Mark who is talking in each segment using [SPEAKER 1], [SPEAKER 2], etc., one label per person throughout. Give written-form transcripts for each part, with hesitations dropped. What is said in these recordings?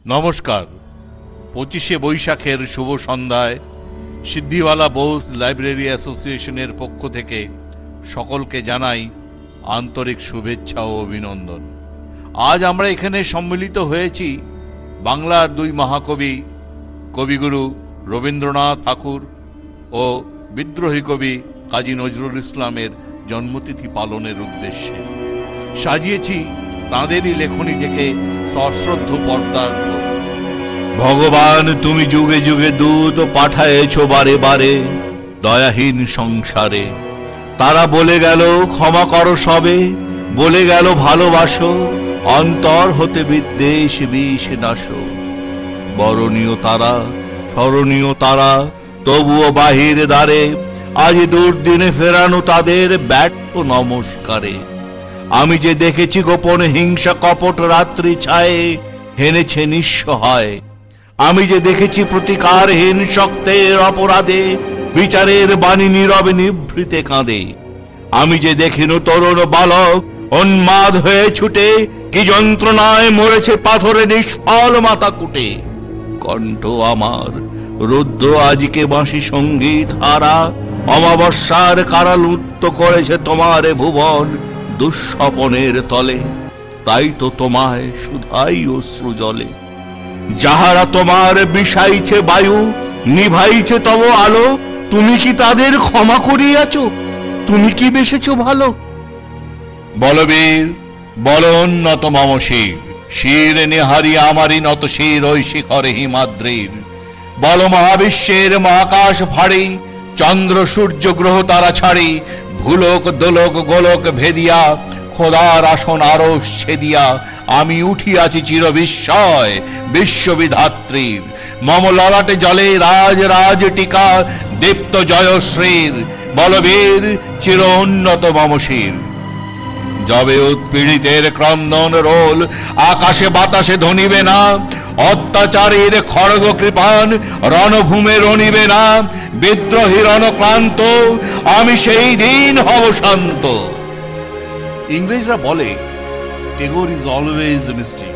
[SPEAKER 1] নমস্কার। 25শে বৈশাখের শুভ সন্ধ্যায় সিদ্ধিওয়ালা বোস লাইব্রেরি অ্যাসোসিয়েশনের পক্ষ থেকে সকলকে জানাই আন্তরিক শুভেচ্ছা ও অভিনন্দন। আজ আমরা এখানে সম্মিলিত হয়েছি বাংলার দুই মহাকবি কবিগুরু রবীন্দ্রনাথ ঠাকুর ও বিদ্রোহী কবি কাজী নজরুল ইসলামের জন্মতিথি পালনের উদ্দেশ্যে। সাজিয়েছি তাঁদেরই লেখনী থেকে সশ্রদ্ধ পর্দার।
[SPEAKER 2] ভগবান তুমি যুগে যুগে দূত পাঠায়েছ বারে বারে দয়াহীন সংসারে। তারা বলে গেল ক্ষমা করো সবে, বলে গেল ভালোবাসো, অন্তর হতে বিদ্বেষ বিষ নাশো। বরণীয় তারা স্মরণীয় তারা তবুও বাহির দ্বারে আজ দুর্দিনে ফেরানো তাদের ব্যর্থ নমস্কারে। আমি যে দেখেছি গোপনে হিংসা কপট রাত্রি ছায়ে হেনেছে নিঃস্ব হয়। আমি যে দেখেছি প্রতিকারহীন শক্তের অপরাধে বিচারের বাণী নীরবে নিভৃতে কাঁদে। আমি যে দেখিনু তরুণ বালক উন্মাদ হয়ে ছুটে কি যন্ত্রণায় মরেছে পাথরে নিষ্ফল মাথা কুটে। কণ্ঠ আমার রুদ্র আজকে বাঁশি সঙ্গীত হারা অমাবস্যার কারালুপ্ত করেছে তোমার ভুবন দুঃস্বপনের তলে। তাই তো তোমায় শুধাই অশ্রু জলে। যাহারা তোমার বিষাইছে বায়ু নিভাইছে তব আলো, তুমি কি তাদের ক্ষমা করিয়াছ? তুমি কি বেসেছ ভালো?
[SPEAKER 1] বলবীর বল উন্নত মম শির, শির নিহারি আমারই নত শির ওই শিখরে হিমাদ্রির। বল মহাবিশ্বের মহাকাশ ফাড়ি চন্দ্র সূর্য গ্রহ তারা ছাড়ি ভুলোক দোলক গোলক ভেদিয়া খোদার আসন আরশ ছেদিয়া আমি উঠিয়াছি চির বিস্ময় বিশ্ববিধাত্রীর। মম ললাটে জলে রাজ রাজ টিকা দীপ্ত জয়শ্রীর। বলবীর চির উন্নত মম শির। যবে উৎপীড়িতের ক্রন্দন রোল আকাশে বাতাসে ধনিবে না, অত্যাচারীর খড়গ কৃপান রণভূমে রণিবে না, বিদ্রোহী রণক্লান্ত আমি সেই দিন হব শান্ত। ইংরেজরা বলে টেগোর ইজ অলওয়েজ মিস্টিক,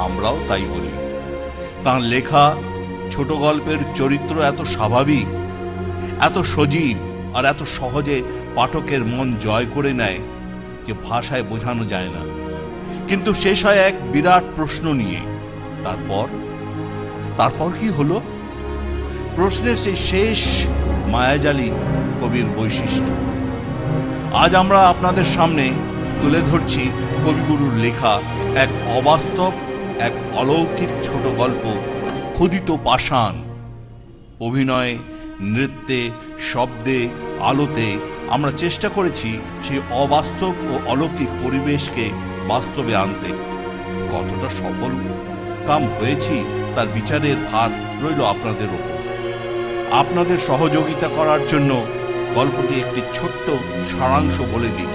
[SPEAKER 1] আমরাও তাই বলি। তাঁর লেখা ছোট গল্পের চরিত্র এত স্বাভাবিক, এত সজীব আর এত সহজে পাঠকের মন জয় করে নেয় যে ভাষায় বোঝানো যায় না। কিন্তু শেষ হয় এক বিরাট প্রশ্ন নিয়ে, তারপর কি হলো? প্রশ্নের সেই শেষ মায়াজালী কবির বৈশিষ্ট্য। আজ আমরা আপনাদের সামনে তুলে ধরছি কবিগুরুর লেখা এক অবাস্তব এক অলৌকিক ছোট গল্প ক্ষুদিত পাষাণ। অভিনয়ে নৃত্যে শব্দে আলোতে আমরা চেষ্টা করেছি সেই অবাস্তব ও অলৌকিক পরিবেশকে বাস্তবে আনতে। কতটা সফল কাম হয়েছি তার বিচারের ভার রইল আপনাদের ওপর। আপনাদের সহযোগিতা করার জন্য গল্পটি একটি ছোট্ট সারাংশ বলে দিই।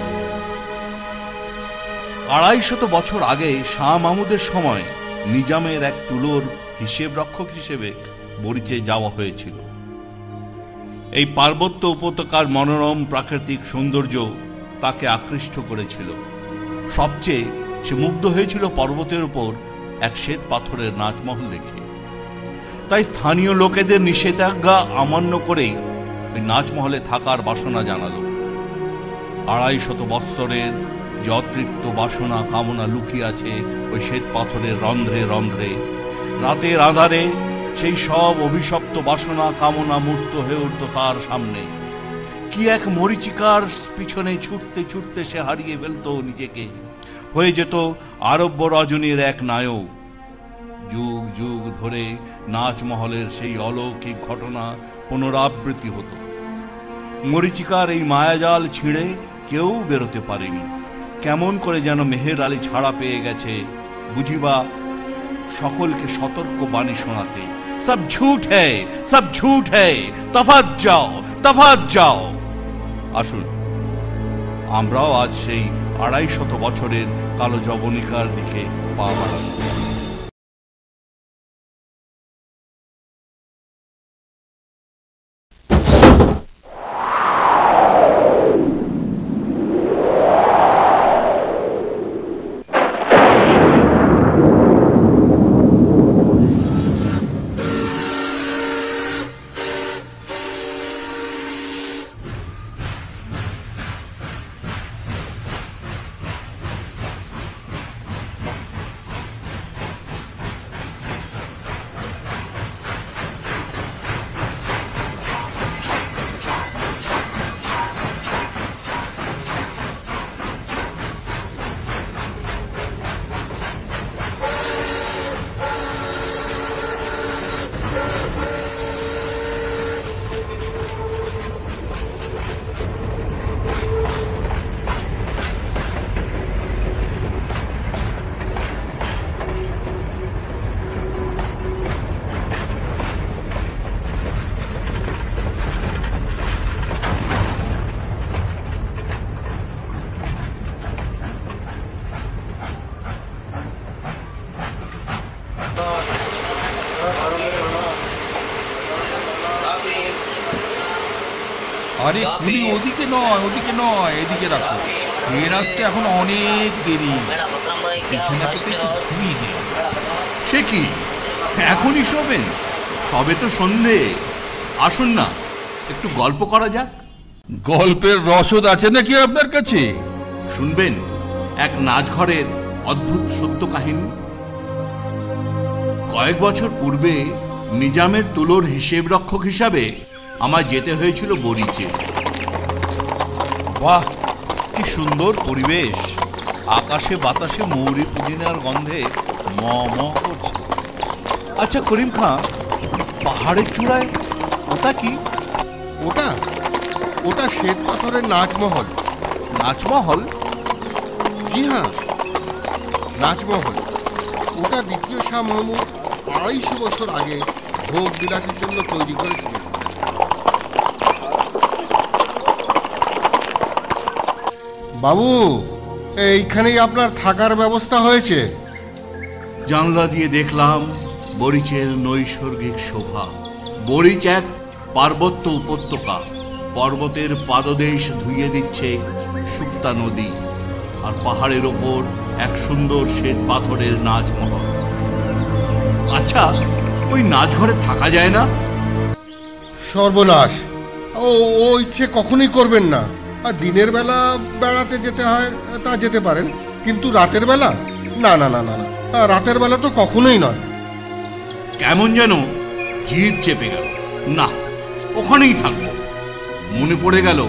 [SPEAKER 1] 250 বছর আগে শাহ মাহমুদের সময় নিজামের এক তুলোর হিসেব রক্ষক হিসেবে বরিচে যাওয়া হয়েছিল। এই পার্বত্য উপত্যকার মনোরম প্রাকৃতিক সৌন্দর্য তাকে আকৃষ্ট করেছিল। সবচেয়ে সে মুগ্ধ হয়েছিল পর্বতের উপর এক শ্বেত পাথরের নাচমহল দেখে। তাই স্থানীয় লোকেদের নিষেধাজ্ঞা অমান্য করেই ওই নাচমহলে থাকার বাসনা জানালো। 250 বৎসরের যে অতৃপ্ত বাসনা কামনা লুকিয়ে আছে ওই শ্বেত পাথরের রন্ধ্রে রন্ধ্রে। রাতের আঁধারে সেই সব অভিশপ্ত বাসনা কামনা মূর্ত হয়ে উঠত তার সামনে। কি এক মরীচিকার পিছনে ছুটতে ছুটতে সে হারিয়ে ফেলত নিজেকে, হয়ে যেত আরব্য রজনীর এক নায়ক। যুগ যুগ ধরে নাচমহলের সেই অলৌকিক ঘটনা পুনরাবৃত্তি হতো। মরীচিকার এই মায়াজাল ছিঁড়ে কেউ বেরোতে পারেনি। কেমন করে যেন মেহের আলী ছাড়া পেয়ে গেছে বুঝিবা সকলকে সতর্ক বাণী শোনাতে। সব ঝুট হ্যায়, সব ঝুট হ্যায়, তফাৎ যাও, তফাৎ যাও। আসুন আমরাও আজ সেই 250 বছরের কালো যবনিকার দিকে পা বাড়াবো।
[SPEAKER 3] আরে কুলি ওদিকে নয়, ওদিকে নয়, এদিকে রাখো। ট্রেন আসতে এখন অনেক দেরি। পিছনে থেকে একটু ঘুরিয়ে দে।
[SPEAKER 1] সে কি এখনই শোবেন? সবে তো সন্ধে। আসুন না, একটু গল্প করা যাক।
[SPEAKER 3] গল্পের রসদ আছে নাকি আপনার কাছে?
[SPEAKER 1] শুনবেন এক নাচঘরের অদ্ভুত সত্য কাহিনী। কয়েক বছর পূর্বে নিজামের তুলোর হিসেব রক্ষক হিসাবে আমার যেতে হয়েছিল বরিচে। বাহ, কি সুন্দর পরিবেশ! আকাশে বাতাসে মৌরি পুদিনার গন্ধে ম ম করছে। আচ্ছা করিম খাঁ, পাহাড়ের চূড়ায় ওটা কি?
[SPEAKER 4] ওটা ওটা শ্বেত পাথরের নাচমহল।
[SPEAKER 1] নাচমহল?
[SPEAKER 4] জি হ্যাঁ, নাচমহল। ওটা দ্বিতীয় শাহ মহমুদ 250 বছর আগে ভোগ বিলাসের জন্য তৈরি করেছিলেন। বাবু, এইখানেই আপনার থাকার ব্যবস্থা হয়েছে।
[SPEAKER 1] জানলা দিয়ে দেখলাম বরিচের নৈসর্গিক শোভা। বরিচ এক পার্বত্য উপত্যকা। পর্বতের পাদদেশ ধুইয়ে দিচ্ছে শুক্তা নদী, আর পাহাড়ের ওপর এক সুন্দর শ্বেত পাথরের নাচমহল। আচ্ছা, ওই নাচঘরে থাকা যায় না?
[SPEAKER 4] সর্বনাশ! ও ইচ্ছে কখনোই করবেন না। আর দিনের বেলা বেড়াতে যেতে হয় তা যেতে পারেন, কিন্তু রাতের বেলা না না না না না, রাতের বেলা তো কখনোই নয়।
[SPEAKER 1] কেমন যেন জিভ চেপে গেল। না, ওখানেই থাকবো। মনে পড়ে গেল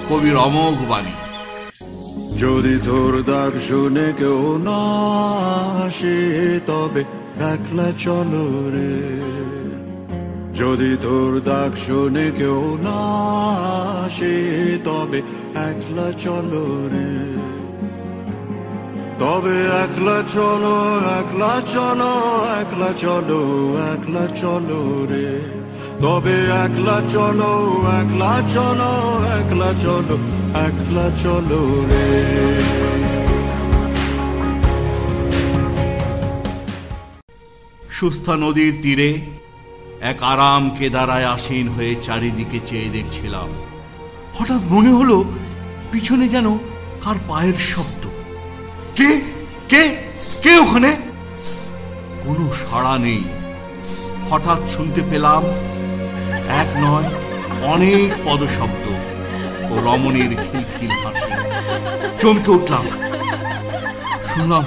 [SPEAKER 1] কবির অমোঘ বাণী।
[SPEAKER 5] যদি তোর ডাক শুনে কেউ না আসে তবে একলা চলো রে। যদি তোর ডাক শুনে কেউ না আসে তবে একলা চলো রে। তবে একলা চলো, একলা চলো, একলা চলো, একলা চলো রে। তবে একলা চলো, একলা চলো, একলা চলো, একলা চলো রে।
[SPEAKER 1] সুস্থা নদীর তীরে এক আরাম কেদারায় আসীন হয়ে চারিদিকে চেয়ে দেখছিলাম। হঠাৎ মনে হলো পিছনে যেন কার পায়ের শব্দ। কে কে কে ওখানে? কোনো সাড়া নেই। হঠাৎ শুনতে পেলাম এক নয় অনেক পদশব্দ ও রমণীর খিলখিল হাসি। চমকে উঠলাম, শুনলাম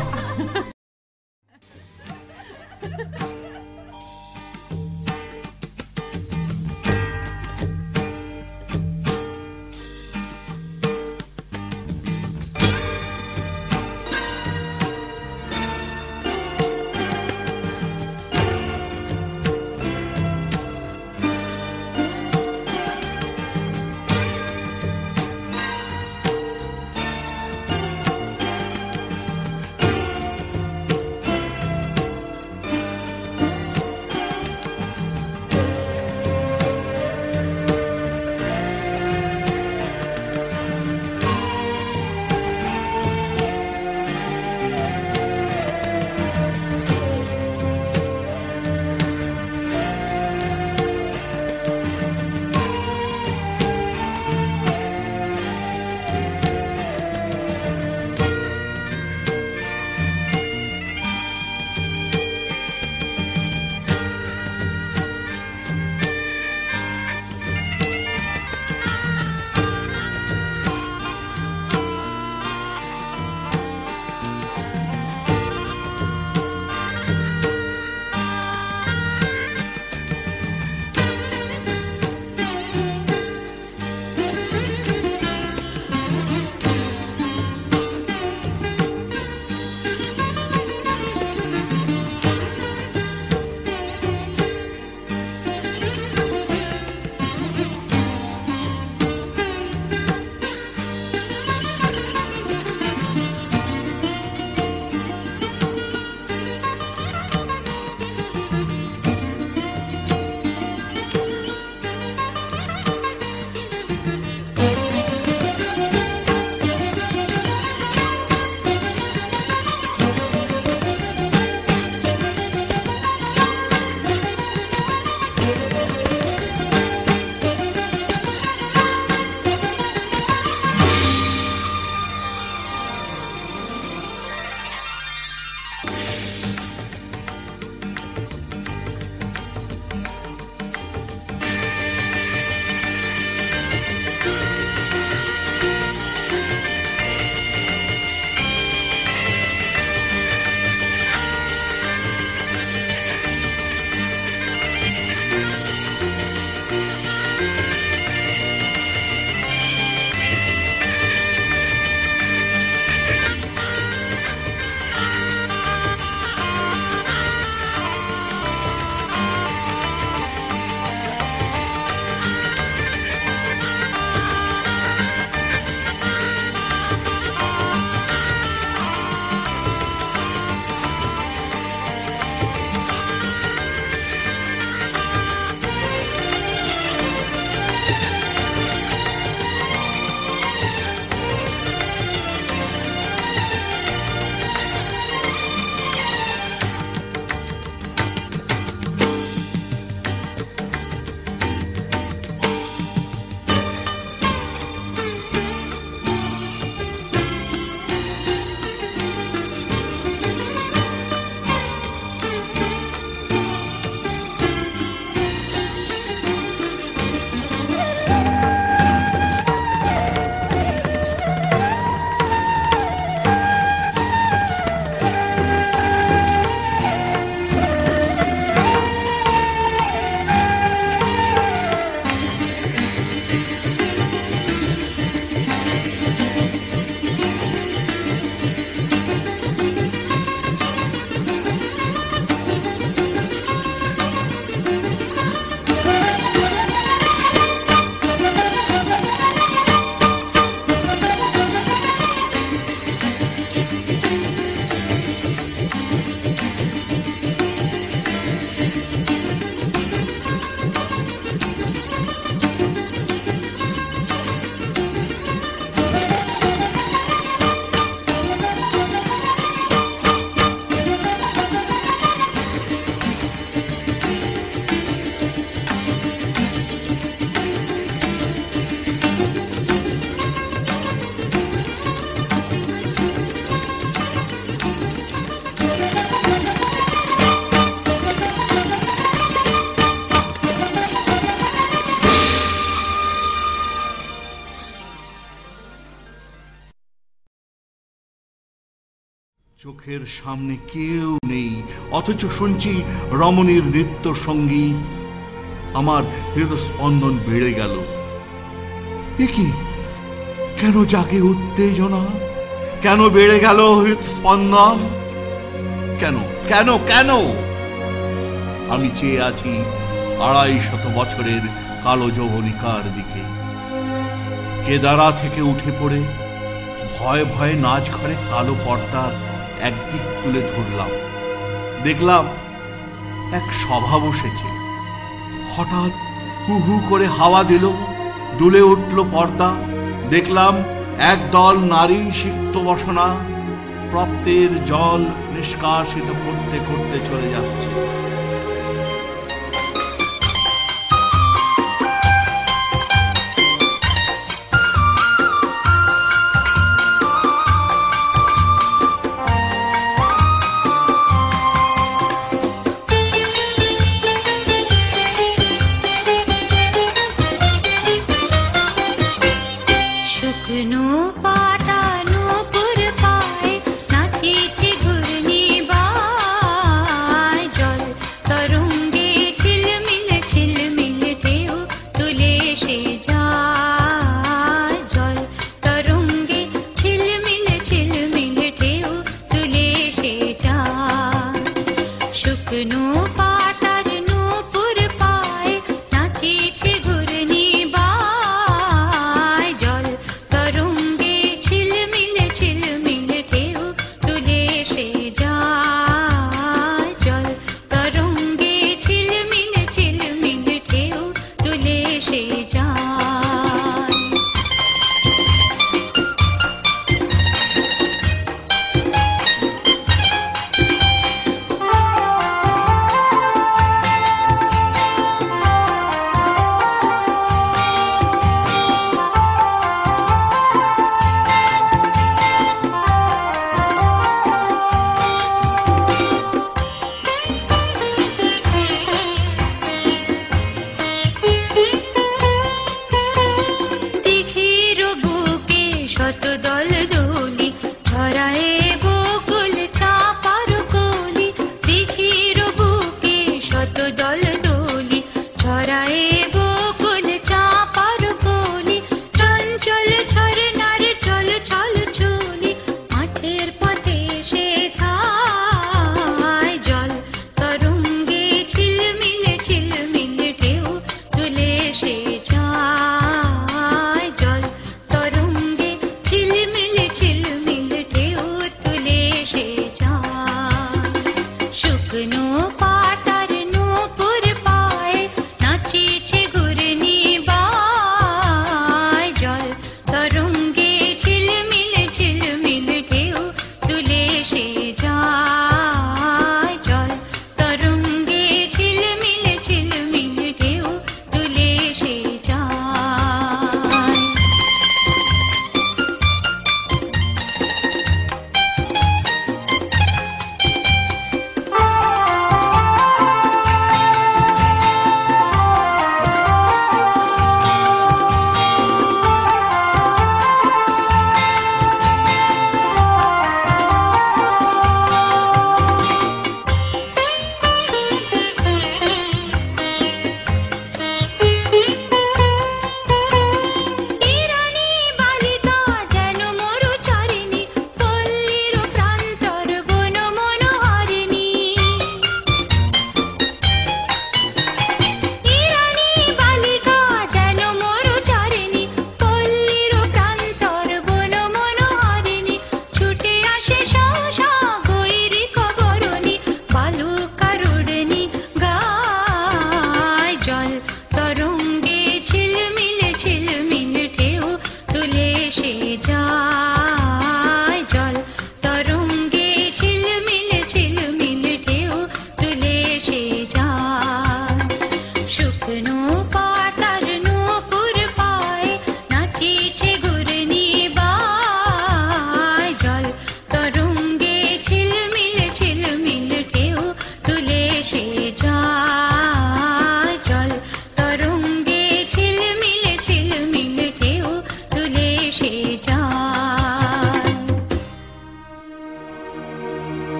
[SPEAKER 1] চোখের সামনে কেউ নেই, অথচ শুনছি রমণীর নৃত্য সঙ্গীত। আমার হৃদস্পন্দন বেড়ে গেল। এ কি, কেন জাগে উত্তেজনা? কেন বেড়ে গেল হৃদস্পন্দন? কেন কেন কেন? আমি চেয়ে আছি 250 বছরের কালো যৌবনিকার দিকে। কেদারা থেকে উঠে পড়ে ভয়ে ভয়ে নাচ ঘরে কালো পর্দার একদিক তুলে ধরলাম। দেখলাম এক সভা বসেছে। হঠাৎ হু হু করে হাওয়া দিল, দুলে উঠল পর্দা। দেখলাম একদল নারী সিক্ত বসনা প্রপ্তের জল নিষ্কাশিত করতে করতে চলে যাচ্ছে।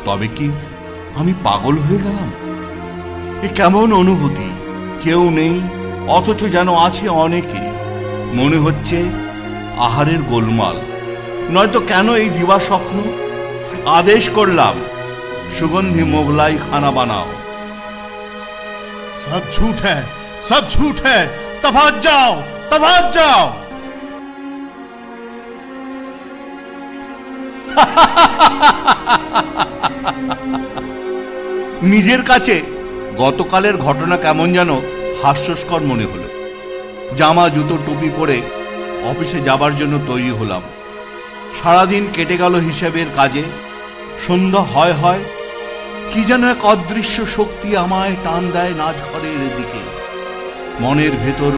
[SPEAKER 1] তবে কি আমি পাগল হয়ে গেলাম? এ কেমন অনুভূতি! কেউ নেই, অথচ যেন আছে অনেকে। মনে হচ্ছে আহারের গোলমাল, নয়তো কেন এই দিবা স্বপ্ন। আদেশ করলাম, সুগন্ধি মোগলাই খানা বানাও।
[SPEAKER 2] सब झूठ है, सब झूठ है, तबाह जाओ, तबाह जाओ।
[SPEAKER 1] নিজের কাছে গতকালের ঘটনা কেমন যেন হাস্যস্কর মনে হলো। জামা জুতো টুপি পরে অফিসে যাবার জন্য তৈরি হলাম। সারাদিন কেটে গেল হিসাবের কাজে। সন্ধ্যা হয় হয় কি যেন এক অদৃশ্য শক্তি আমায় টান দেয় নাচঘরের দিকে। মনের ভেতর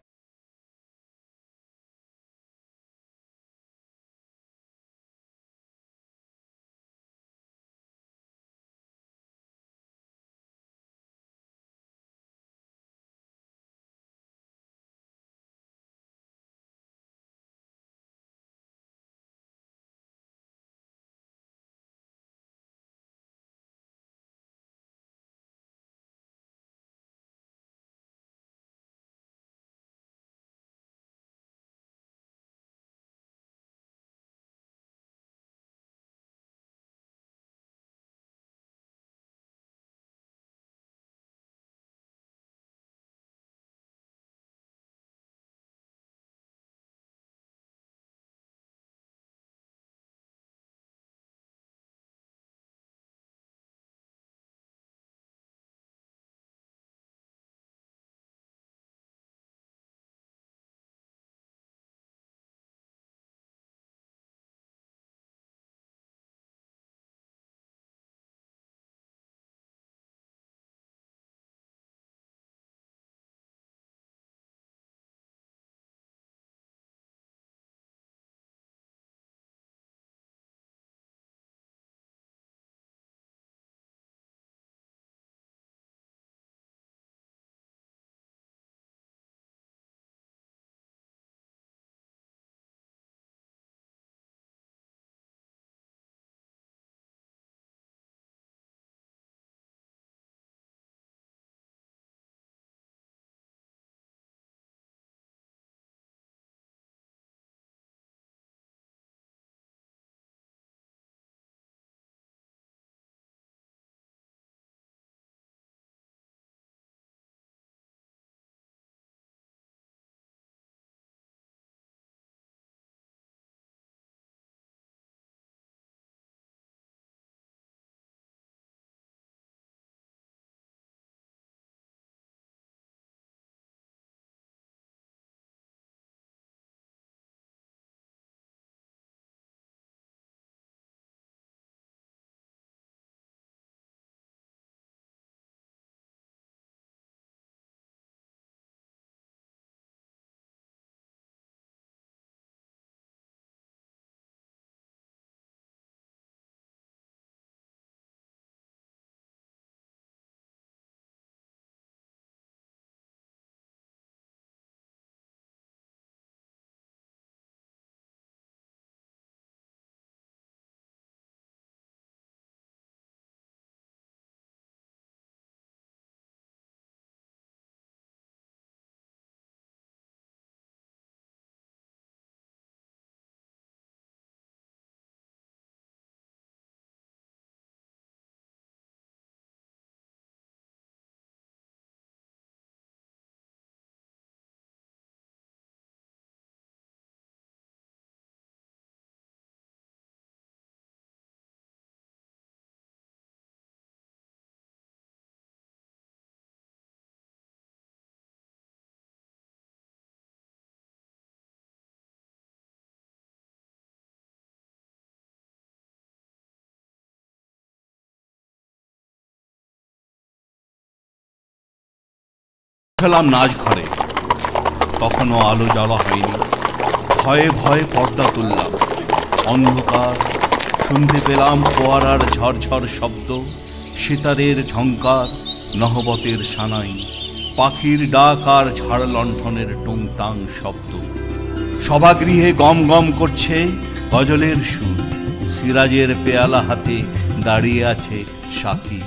[SPEAKER 1] খেলাম নাচ ঘরে। তখনও আলো জ্বালা হয়নি। ভয়ে ভয়ে পর্দা তুললাম। অন্ধকার। শুনতে পেলাম ফোয়ারার ঝরঝর শব্দ, সিতারের ঝংকার, নহবতের সানাই, পাখির ডাক আর ঝাড় লণ্ঠনের টুংটাং শব্দ। সভাগৃহে গম গম করছে গজলের সুর। সিরাজের পেয়ালা হাতে দাঁড়িয়ে আছে সাথী।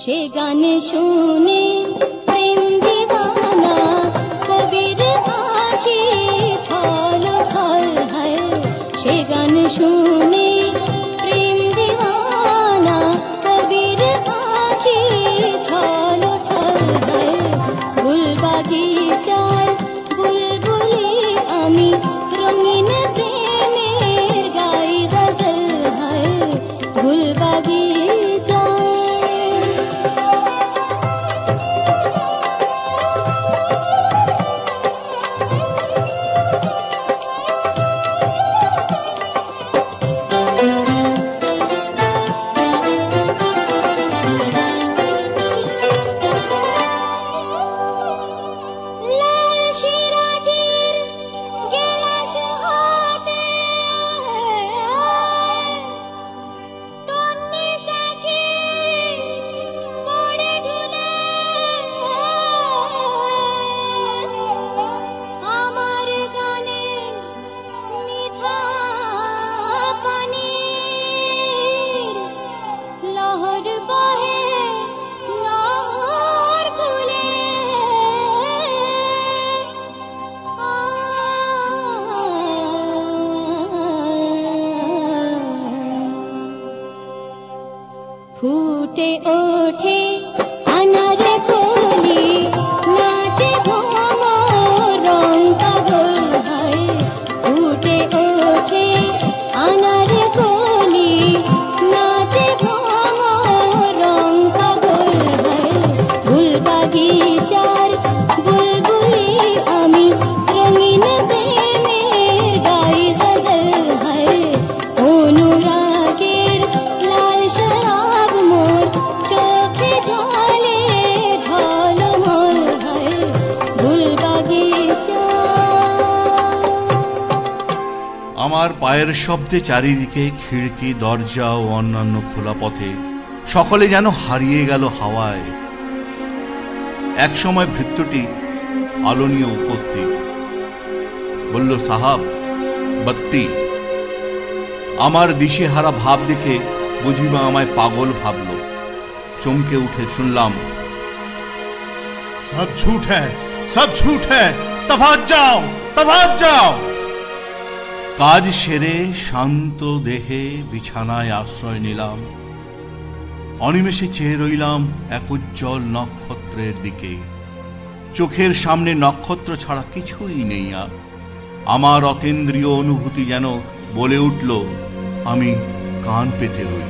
[SPEAKER 6] সে গান শুনে প্রেম দিওয়ানা কবির আঁখি ছল ছল হয়। সে গান শুনে প্রেম দিওয়ানা কবির আঁখি ছল ছল হয়। ফুল বাগিচার বুলবুলি আমি রঙিন প্রেমের গাই গজল হয়। ফুল বাগিচা ফুটে ওঠে আনার কলি নাচে ভ্রমর রং পাগল হয়। ফুটে ওঠে আনার কলি নাচে ভ্রমর রং পাগল হয়। ফুল বাগিচার বুলবুলি আমি রঙিন প্রেমের গাই গজল হয়। অনুরাগের লাল শরাব মোর চোখে ঝালে ঝলমল হয়। ফুল বাগিচা
[SPEAKER 1] আমার পায়ের শব্দে চারিদিকে খিড়কি দরজা ও অন্যান্য খোলা পথে সকলে যেন হারিয়ে গেল হাওয়ায়। এক সময় ভৃত্যটি আলো নিয়ে উপস্থিত, বলল, সাহাব বত্তি। আমার দিশেহারা ভাব দেখে বুঝিবা আমায় পাগল ভাবল। চমকে উঠে শুনলাম,
[SPEAKER 2] सब झूठ है, सब झूठ है, तबाह जाओ, तबाह जाओ।
[SPEAKER 1] কাজ সেরে শান্ত দেহে বিছানায় আশ্রয় নিলাম। অনিমেষে চেয়ে রইলাম এক উজ্জ্বল নক্ষত্রের দিকে। চোখের সামনে নক্ষত্র ছাড়া কিছুই নেই আর। আমার অতীন্দ্রিয় অনুভূতি যেন বলে উঠল, আমি কান পেতে রই।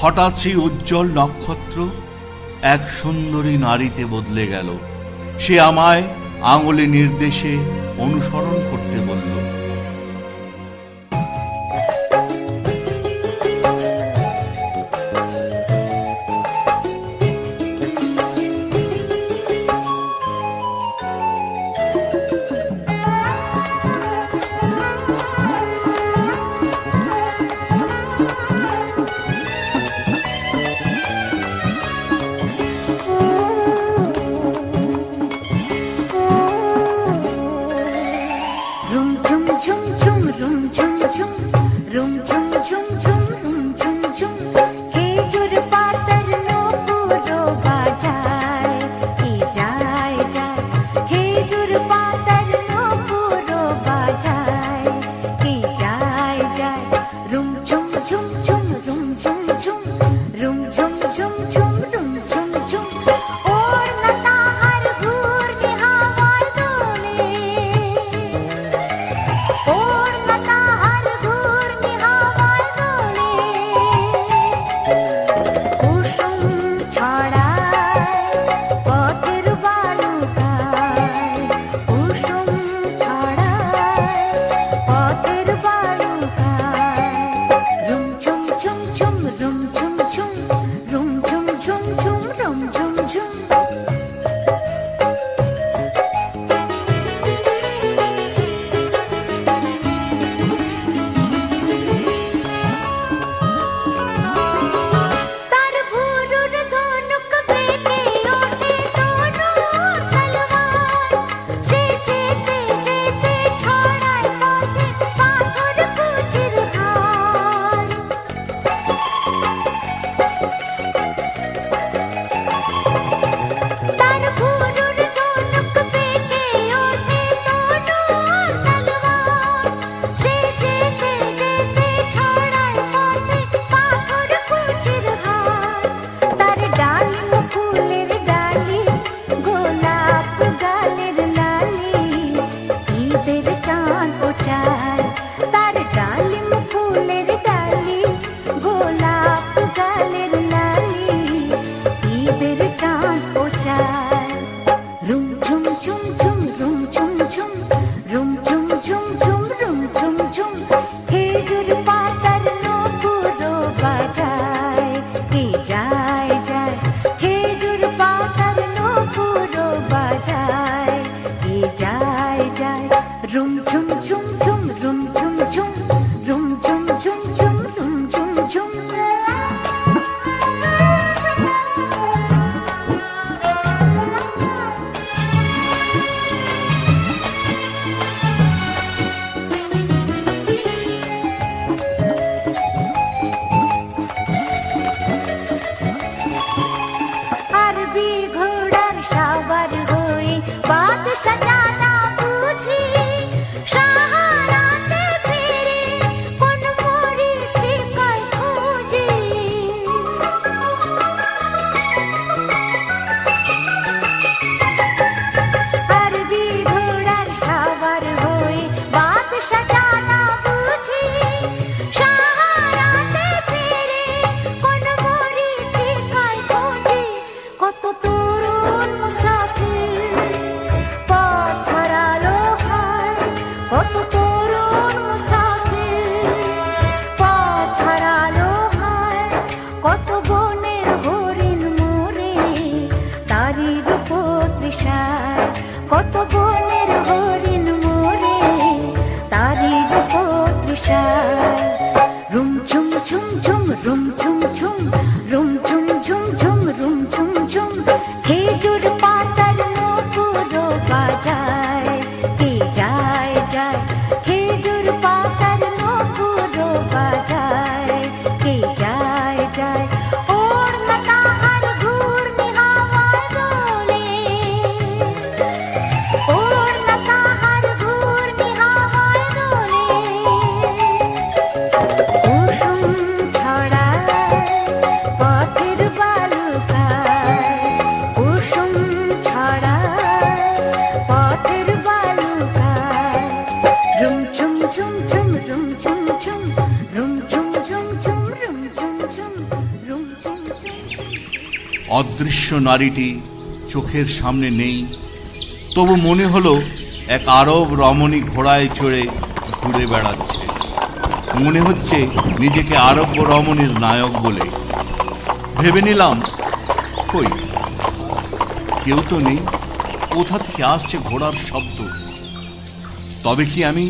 [SPEAKER 1] হঠাৎ সেই উজ্জ্বল নক্ষত্র এক সুন্দরী নারীতে বদলে গেল। সে আমায় আঙুলে নির্দেশে অনুসরণ করতে বলল। অদৃশ্য নারীটি চোখের সামনে নেই, তবু মনে হলো এক আরব রমণী ঘোড়ায় চড়ে ঘুরে বেড়াচ্ছে। মনে হচ্ছে নিজেকে আরব রমণীর নায়ক বলে। ভেবে নিলাম, কই, কেউ তো নেই, কোথা থেকে আসছে ঘোড়ার শব্দ? তবে কি আমি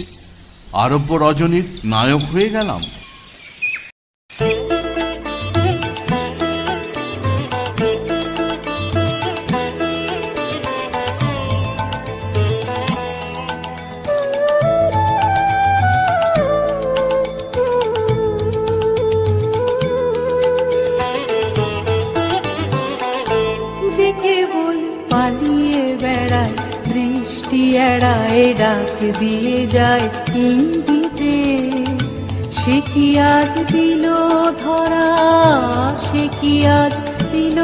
[SPEAKER 1] আরব্য রজনীর নায়ক হয়ে গেলাম?
[SPEAKER 7] যে কেবল পালিয়ে বেড়ায়, দৃষ্টি এড়ায়, ডাক দিয়ে যায় ইঙ্গিতে, সে কি আজ দিল ধরা, সে কি আজ দিল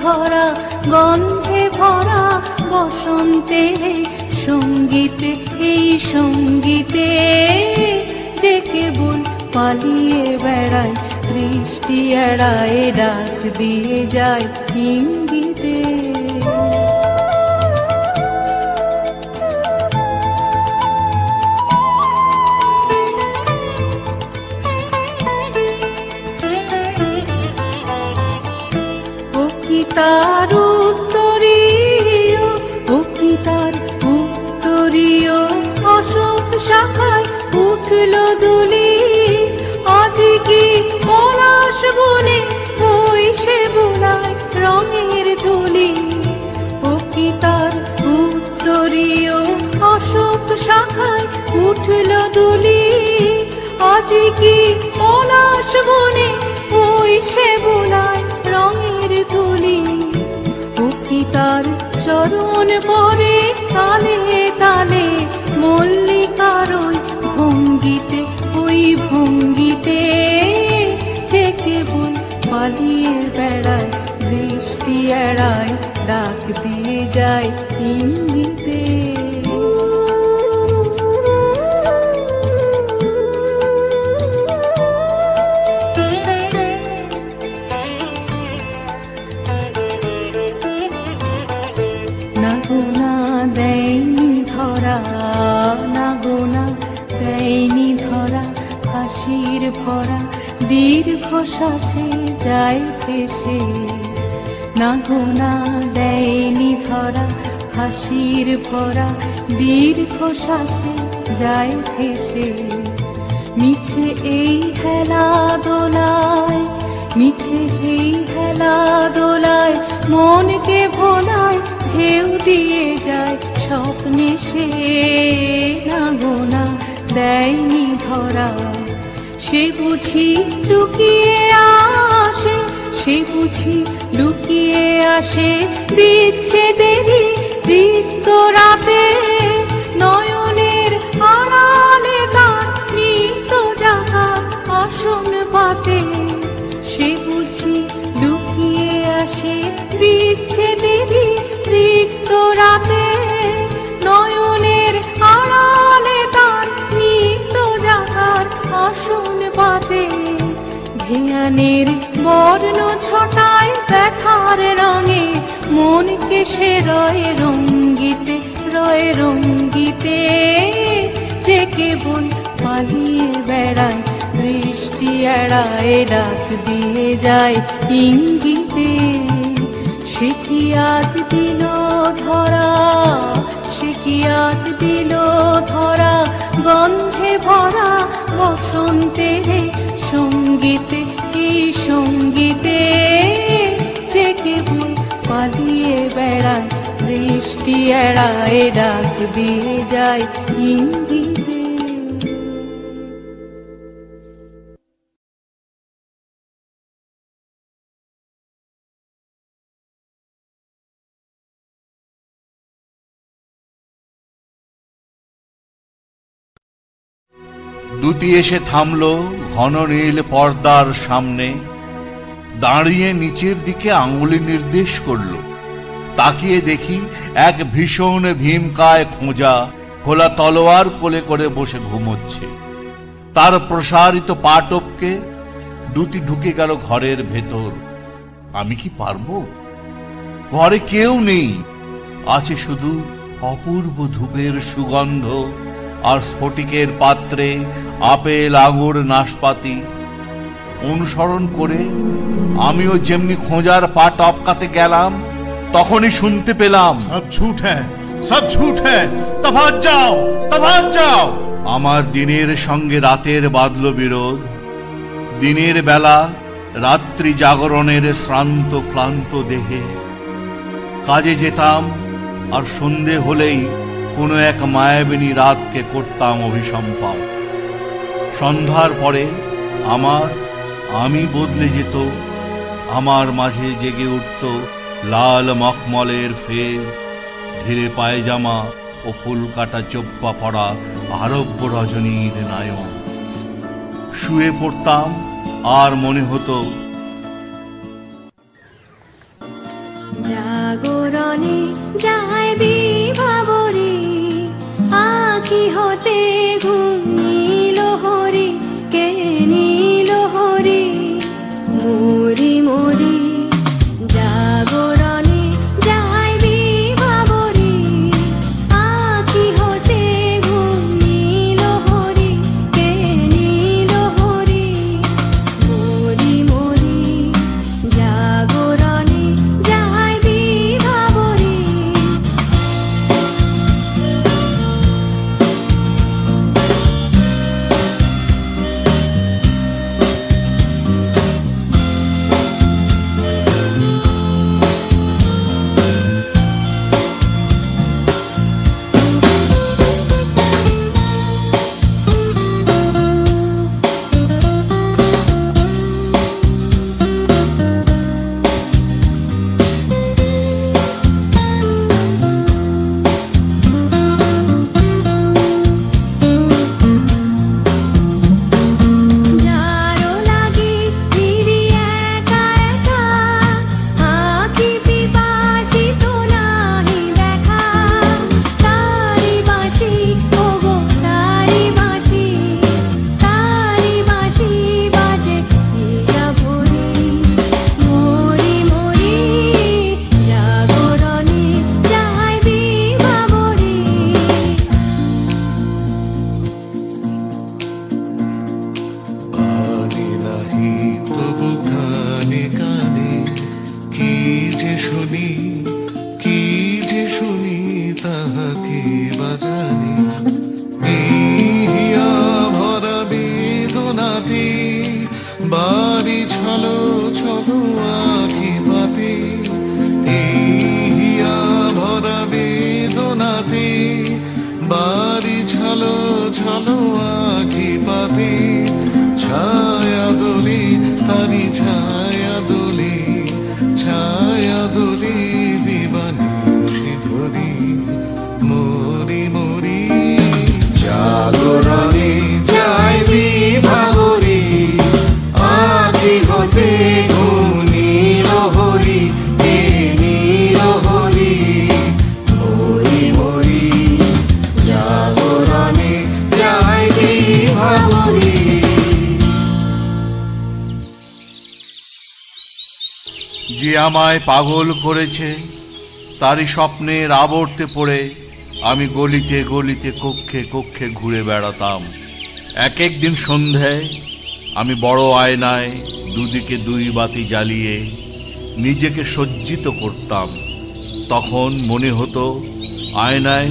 [SPEAKER 7] ধরা, গন্ধে ভরা বসন্তে সঙ্গীতে, এই সঙ্গীতে। যে কেবল পালিয়ে বেড়ায়, দৃষ্টি এড়ায়, ডাক দিয়ে যায় ইঙ্গিতে। ও কি তার উত্তরীয়, ও কি তার উত্তরীয়, অশোক শাখায় উঠল দুলি, আজ কি পলাশ বনে ওই সে বোলায় রঙের তুলি। ও কি তার উত্তরীয়, অশোক শাখায় উঠল দুলি, আজ কি পলাশ বনে ওই সে বোলায় রঙের তুলি। ও কি তার চরণ পরে তালে তালে, মল্লিকার ওই ভঙ্গিতে, ওই ভঙ্গিতে। যে কেবল পালিয়ে বেড়ায়, দৃষ্টি এড়ায়, ডাক দিয়ে যায় ইঙ্গিতে। না গোনা দেয়নি ধরা, না গোনা দেয়নি ধরা, হাসির ভরা দীর্ঘশ্বাসে যায় ভেসে। না গোনা দেয়নি ধরা, হাসির ভরা দীর্ঘশ্বাসে যায় ভেসে। মিছে এই হেলা দোলায়, মিছে এই হেলা দোলায়, মনকে ভোলায়, ঢেউ দিয়ে যায় স্বপ্নে সে। না গোনা দেয়নি ধরা, সে বুঝি লুকিয়ে আসে, সে বুঝি লুকিয়ে আসে, বিচ্ছেদেরই রিক্ত রাতে, নয়নের আড়ালে তার নিত্য জাগা আসন পাতে। সে বুঝি লুকিয়ে আসে, বিচ্ছেদেরই রিক্ত রাতে, নয়নের আড়ালে তার নিত্য জাগার আসন পাতে। ধ্যানের বর্ণ ছটায় ব্যথার রঙে, মনকে সে রয় রঙ্গিতে, রয় রঙ্গিতে। যে কেবল পালিয়ে বেড়ায়, দৃষ্টি এড়ায়, ডাক দিয়ে যায় ইঙ্গিতে। সে কি আজ দিল ধরা, সে কি আজ দিল ধরা, গন্ধে ভরা বসন্তের সঙ্গীতে, এই সঙ্গীতে। যে কেবল পালিয়ে বেড়ায়, দৃষ্টি এড়ায়, ডাক দিয়ে যায় ইঙ্গিতে।
[SPEAKER 1] দুটি এসে থামলো ঘন নীল পর্দার সামনে, দাঁড়িয়ে নিচের দিকে আঙুলে নির্দেশ করলো। তাকিয়ে দেখি এক ভীষণ ভীমকায় খোঁজা খোলা তলোয়ার কোলে করে বসে ঘুমোচ্ছে। তার প্রসারিত পা টপকে দুটি ঢুকে গেল ঘরের ভেতর। আমি কি পারবো? ঘরে কেউ নেই, আছে শুধু অপূর্ব ধূপের সুগন্ধ আর স্ফটিকের পাত্রে আপেল, আঙুর, নাশপাতি। অনুসরণ করে আমিও যেমনি খোঁজার পা টপকাতে গেলাম, তখনই শুনতে পেলাম,
[SPEAKER 2] সব ঝুট হ্যায়, সব ঝুট হ্যায়, তফাৎ যাও, তফাৎ যাও।
[SPEAKER 1] আমার দিনের সঙ্গে রাতের বাঁধল বিরোধ। দিনের বেলা রাত্রি জাগরণের শ্রান্ত ক্লান্ত দেহে কাজে যেতাম, আর সন্ধে হলেই কোনো এক মায়াবিনী রাতকে করতাম অভিসম্পাদ। সন্ধ্যার পরে আমি বদলে যেত, আমার মাঝে জেগে উঠত লাল মখমলের ফের, ঢিলে পায়জামা ও ফুল কাটা চোপ্পা পড়া আরব্য রজনীর নায়ক। শুয়ে পড়তাম আর মনে হতো
[SPEAKER 6] জাগরণে যায় বিভাবরে, আঁখি হতে ঘুম নীল হরে, কে নীল হরে মরি মরি। জাগরণে যায় বিভাবরে, আঁখি হতে ঘুম নীল হরে, কে নীল হরে মরি মরি। জাগরণে যায় বিভাবরে। যারো লাগে ফিরি একা একা, আঁখি পিপাসিত নাহি দেখা। তারি বাঁশি ওগো তারি বাঁশি, তারি বাঁশি বাজে হীরা ভরি মরি মরি। জাগরণে যায় বিভাবরে।
[SPEAKER 2] আনি নাহি তবু কানে কানে, কি যে শুনি, কি যে শুনি, তাহাকে বাজানি। ইহিয়া ভরা বেদনাতে বাড়ি ছলো ছলো আঁখি পাতে। ইহিয়া ভরা বেদনাতে বাড়ি ছলো ছলো আঁখি পাতে। ছায়া দোলে তারি ছায়া দোলে, ছায়া দোলে দিবানিশি ধরি মরি মরি। জাগরণে যায় বিভাবরে, আঁখি হতে ঘুম নীল হরি, কে নীল হরি মরি মরি। জাগরণে যায় বিভাবরে।
[SPEAKER 1] যে আমায় পাগল করেছে, তারই স্বপ্নের আবর্তে পড়ে আমি গলিতে গলিতে কক্ষে কক্ষে ঘুরে বেড়াতাম। এক একদিন সন্ধ্যায় আমি বড় আয়নায় দুদিকে দুই বাতি জ্বালিয়ে নিজেকে সজ্জিত করতাম। তখন মনে হতো আয়নায়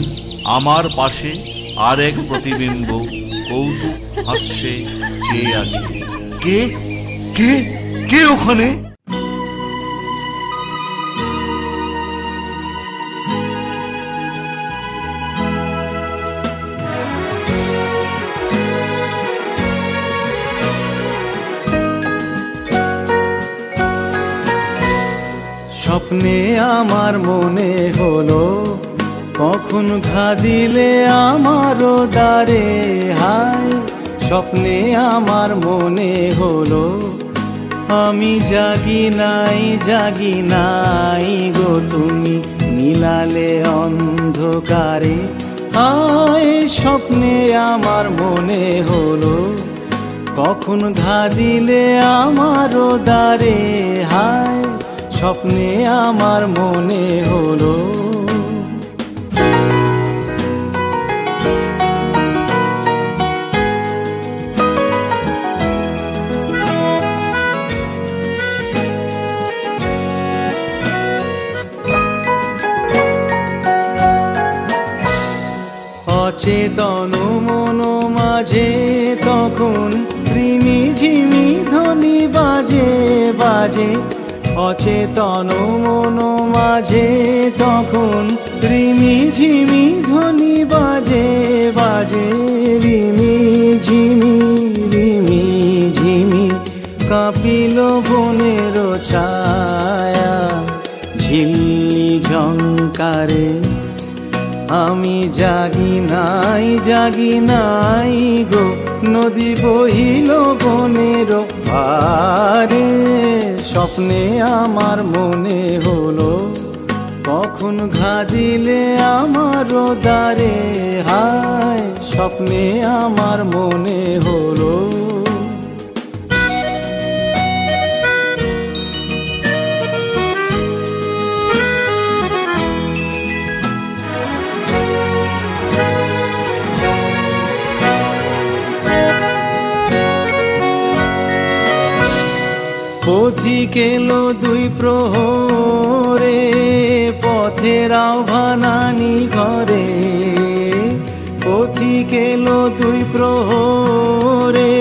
[SPEAKER 1] আমার পাশে আর এক প্রতিবিম্ব কৌতুক হাস্যে চেয়ে আছে। কে কে কে ওখানে?
[SPEAKER 8] স্বপ্নে আমার মনে হলো, কখন ঘা দিলে আমারও দ্বারে হায়। স্বপ্নে আমার মনে হলো, আমি জাগি নাই গো তুমি মিলালে অন্ধকারে হায়। স্বপ্নে আমার মনে হলো, কখন ঘা দিলে আমারও দ্বারে হায়। স্বপ্নে আমার মনে হলো। অচেতন মন মাঝে তখন রিমি ঝিমি ধ্বনি বাজে বাজে, অচেতন মন মাঝে তখন রিমি ঝিমি ধ্বনি বাজে বাজে, রিমি ঝিমি রিমি ঝিমি কাঁপিল বনের ছায়া ঝিল্লি ঝংকারে। আমি জাগি নাই গো, নদী বহিল বনের পারে। স্বপ্নে আমার মনে হলো, কখন ঘা দিলে আমার দ্বারে, হায় স্বপ্নে আমার মনে হলো। পথিক এলো দুই প্রহরে, পথের আহ্বানানি ঘরে। পথিক এলো দুই প্রহরে,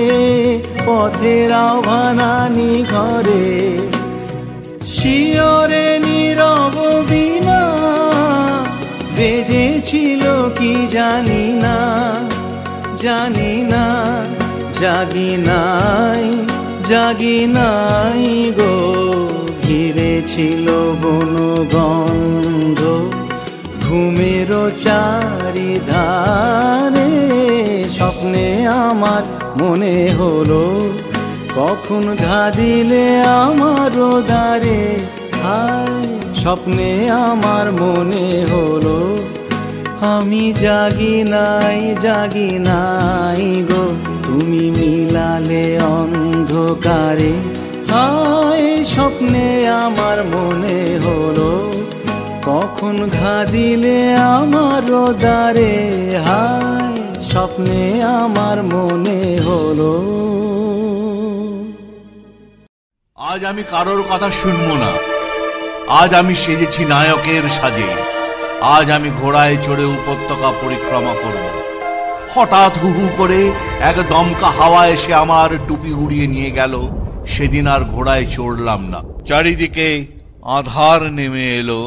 [SPEAKER 8] পথের আহ্বানানি ঘরে। শিয়রে নীরব বিনা বেজেছিল কি জানি না, জানি না। জাগি নাই গো, ঘিরে ছিল বনগন্ধ ঘুমের চারিধারে। স্বপ্নে আমার মনে হলো, কখন ঘা দিলে আমার দ্বারে, হায় স্বপ্নে আমার মনে হলো। আমি জাগি নাই গো, তুমি মিলালে অন্ধকারে, হায় স্বপ্নে আমার মনে হলো। কখন ঘা দিলে আমার দ্বারে, হায় স্বপ্নে আমার মনে হলো।
[SPEAKER 2] আজ আমি কারোর কথা শুনবো না, আজ আমি সেজেছি নায়কের সাজে। আজ আমি ঘোড়ায় চড়ে উপত্যকা পরিক্রমা করব। হঠাৎ হু হু করে এক দমকা হাওয়া এসে আমার টুপি উড়িয়ে নিয়ে গেল। সেদিন আর ঘোড়ায় চড়লাম না। চারিদিকে আঁধার নেমে এলো।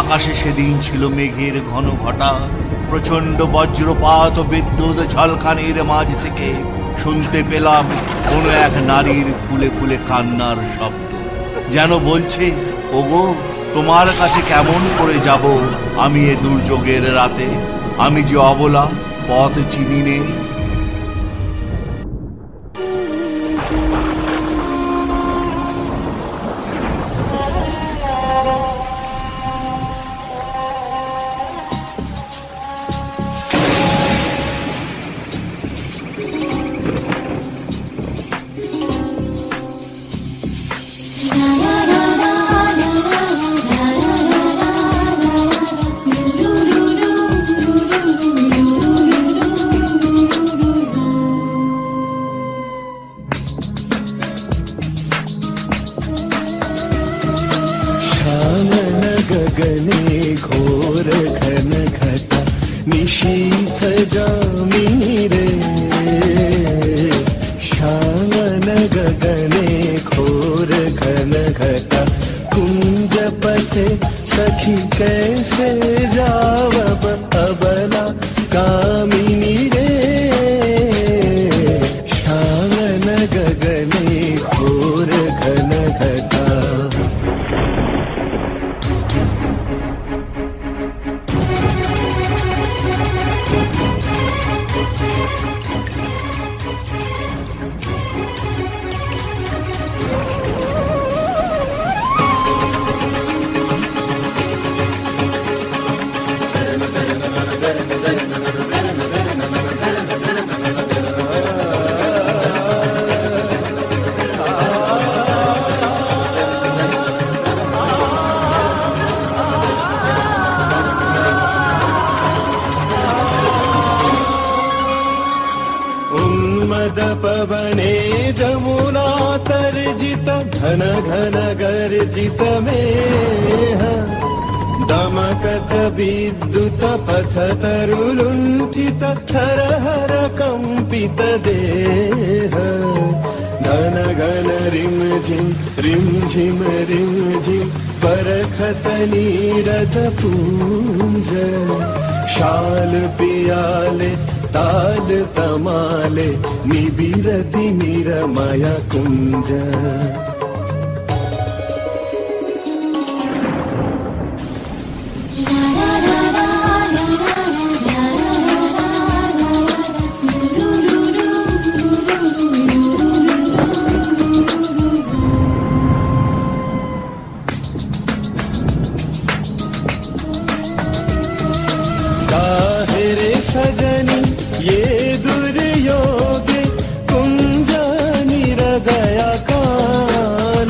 [SPEAKER 2] আকাশে সেদিন ছিল মেঘের ঘন ঘটা, প্রচন্ড বজ্রপাত ও বিদ্যুৎ ঝলকানির মাঝ থেকে শুনতে পেলাম কোন এক নারীর ফুলে ফুলে কান্নার শব্দ, যেন বলছে, ওগো তোমার কাছে কেমন করে যাব আমি এ দুর্যোগের রাতে, আমি যে অবলা, পথ চিনি নেই।
[SPEAKER 8] पवने जमुना तर्जित घन घन गर्जित मेह दमकत विद्युत पथ तरुलुण्ठित हर हर कंपित देह घन घन रिम झिम बरखत नीरद पूंज शाल पियाले ताल तमाले निबिरति निरमय कुंज सजनी ये दुर्योगे कुंज निरदया कान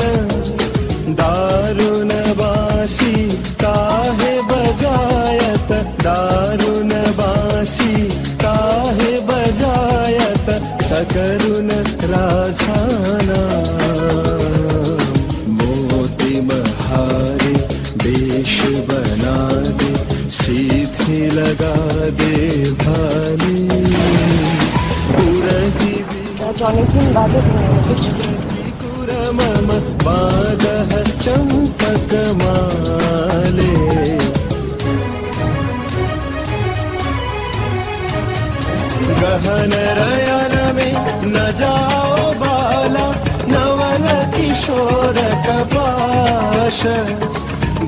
[SPEAKER 8] दारुण बासी काहे बजायत दारुण बासी काहे बजायत सकरुण राधाना मोती महारे बेश बना दे सीधी लगा दे भाली उरही कुरमम बादह चंपक माले गहन रयन में न जाओ बाला नवल किशोर कपाश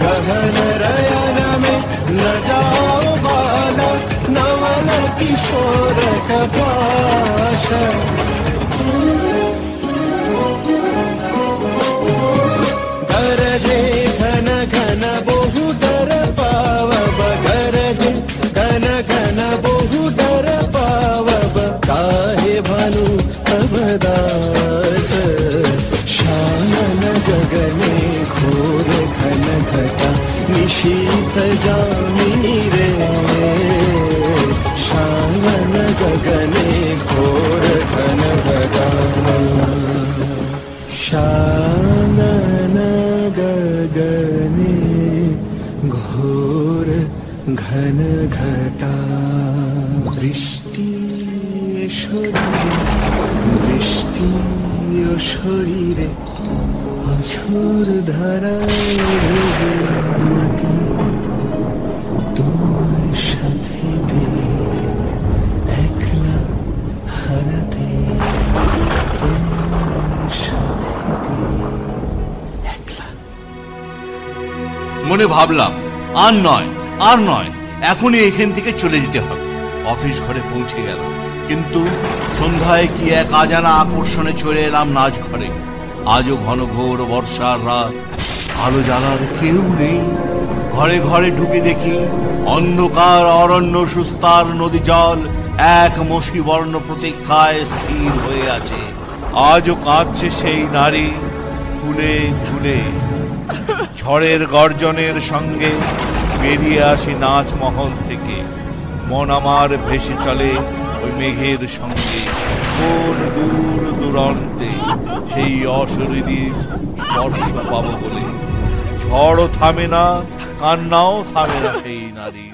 [SPEAKER 8] गहन रयन में न जाओ बाला नवल किशोर कपाश गरजे घन घन बहु डर पावब गरजे घन घन बहु डर पावब काहे भानु अवदास शानन गगने घोर घन घटा निशीथ जामिनी रे शानन गगने घोर घन घटा शानन गगने घोर घन घटा बृष्टि शरीरे अछोर धारा
[SPEAKER 1] মনে ভাবলাম আর নয়, এখনই এখান থেকে চলে যেতে হবে। অফিস ঘরে পৌঁছে গেলাম, কিন্তু সন্ধ্যায় কি এক অজানা আকর্ষণে চলে এলাম নাচ ঘরে। আজও ঘন ঘোর বর্ষার রাত, আলো জ্বালার কেউ নেই। ঘরে ঘরে ঢুকে দেখি অন্ধকার অরণ্য, সুস্তার নদী জল এক মসীবর্ণ প্রতীক্ষায় স্থির হয়ে আছে। আজও কাঁদছে সেই নারী ফুলে ফুলে। ঝড়ের গর্জনের সঙ্গে বেরিয়ে আসি নাচ মহল থেকে। মন আমার ভেসে চলে ওই মেঘের সঙ্গে। কোন দূর দূরান্তে সেই অশরীরীর স্পর্শ পাবো বলে। ঝড়ও থামে না, কান্নাও থামে না সেই নারীর।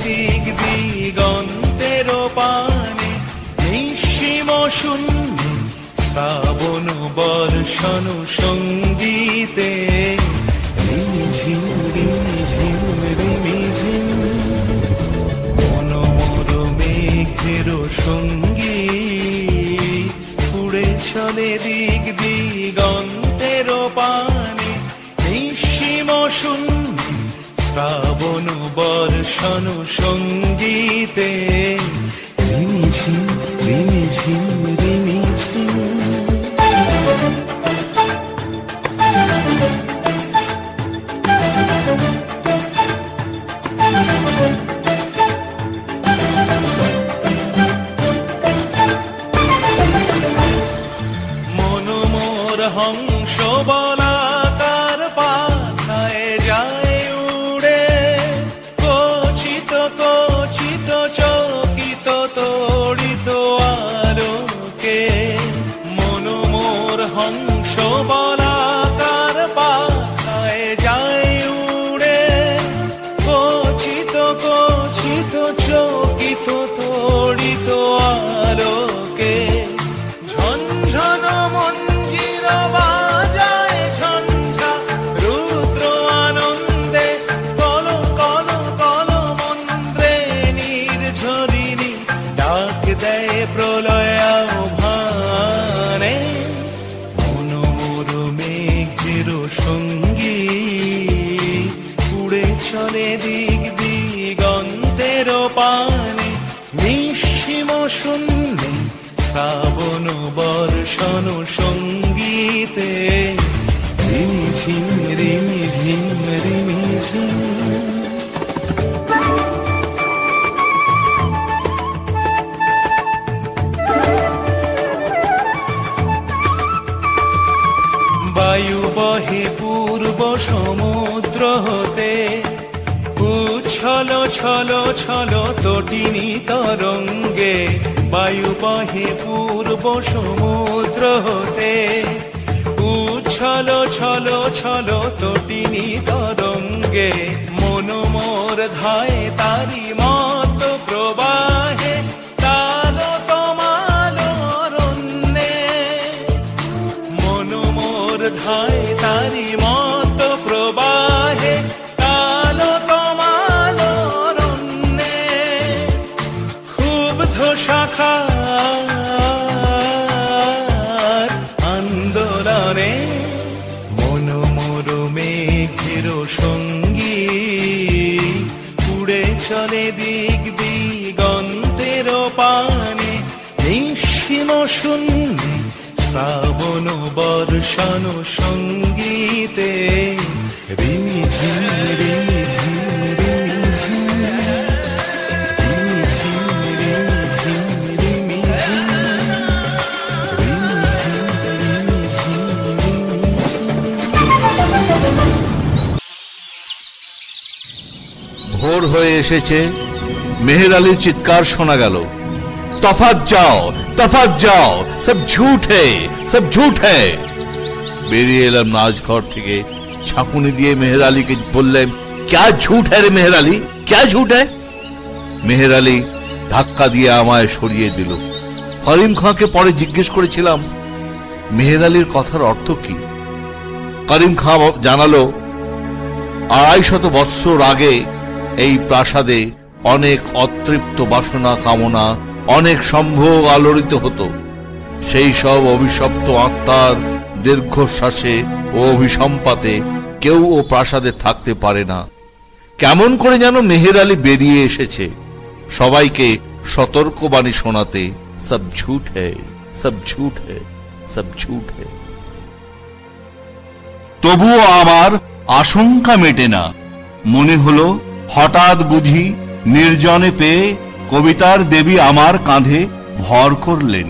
[SPEAKER 8] দিক দিগন্তের পানে নিঃসীম শূন্য শ্রাবণ বর্ষণ সঙ্গীতে রিমঝিম রিমঝিম রিমঝিম মনোমর মেঘের সঙ্গী উড়ে চলে দিক দিগন্তের পানে নিঃসীম শূন্য শ্রাবণ বর্ষণ সঙ্গীতে রিমঝিম রিমঝিম রিমঝিম। মনোমোর হংস বলাকার পাথায় যায় উড়ে, কচিত কচিত চকিত তড়িত আলোকে। মনোমোর হংস বলাকার পাথায় যায় উড়ে, কচিত কচিত চকিত তড়িত আলোকে। ঝনঝন মঞ্জির বাজায় ঝঞ্ঝা রুদ্র আনন্দে, কল কল কল মন্ত্রে নির্ঝরিণী ডাক দেয় প্রলয় আহ্বানে। মনোমর মেঘের সঙ্গী উড়ে চলে দিক দিগন্তের পানে নিঃসীম শূন্যে শ্রাবণ বর্ষণ সঙ্গীতে রিমঝিম রিমঝিম রিমঝিম। বায়ু বহে পূর্ব সমুদ্র হতে, উচ্ছল ছল ছল তটিনী তরঙ্গে। বায়ু বহে পূর্ব সমুদ্র হতে, উচ্ছল ছল ছল তটিনী তরঙ্গে। মনোমোর ধায় তারি মত প্রবাহে, তাল তমাল অরণ্যে। মনোমোর ধায় তারি মত প্রবাহে, তাল তমাল অরণ্যে। ক্ষুব্ধ শাখার আন্দোলনে মনোমর মেঘের সঙ্গী উড়ে চলে দিক দিগন্তের পানে নিঃসীম শূন্যে শ্রাবণ বর্ষণ সঙ্গীতে রিমঝিম রিমঝিম রিমঝিম রিমঝিম রিমঝিম রিমঝিম।
[SPEAKER 2] ভোর হয়ে এসেছে, মেহের আলীর চিৎকার শোনা গেল, তফাত যাও, সব ঝুট হে। বেরিয়ে এলাম নাচঘর থেকে, ছাপুনি দিয়ে মেহের আলীকে বললেন, ক্যা ঝুট হ্যায় রে মেহের আলী, ক্যা ঝুট হ্যায়? মেহের আলী ধাক্কা দিয়ে আমায় সরিয়ে দিল। করিম খাঁকে পরে জিজ্ঞেস করেছিলাম, মেহের আলীর কথার অর্থ কি? করিম খাঁ জানালো, 250 বৎসর আগে এই প্রাসাদে অনেক অতৃপ্ত বাসনা কামনা, অনেক সম্ভোগ আলোড়িত হতো। সেই সব অভিশপ্ত আত্মার দীর্ঘশ্বাসে ও অভিসম্পাতে কেউ ও প্রাসাদে থাকতে পারে না। কেমন করে যেন মেহের আলী বেরিয়ে এসেছে সবাইকে সতর্কবাণী শোনাতে, সব ঝুট হ্যায়, সব ঝুট হ্যায়, সব ঝুট হ্যায়।
[SPEAKER 1] তবুও আমার আশঙ্কা মেটে না। মনে হলো হঠাৎ বুঝি নির্জনে পেয়ে কবিতার দেবী আমার কাঁধে ভর করলেন।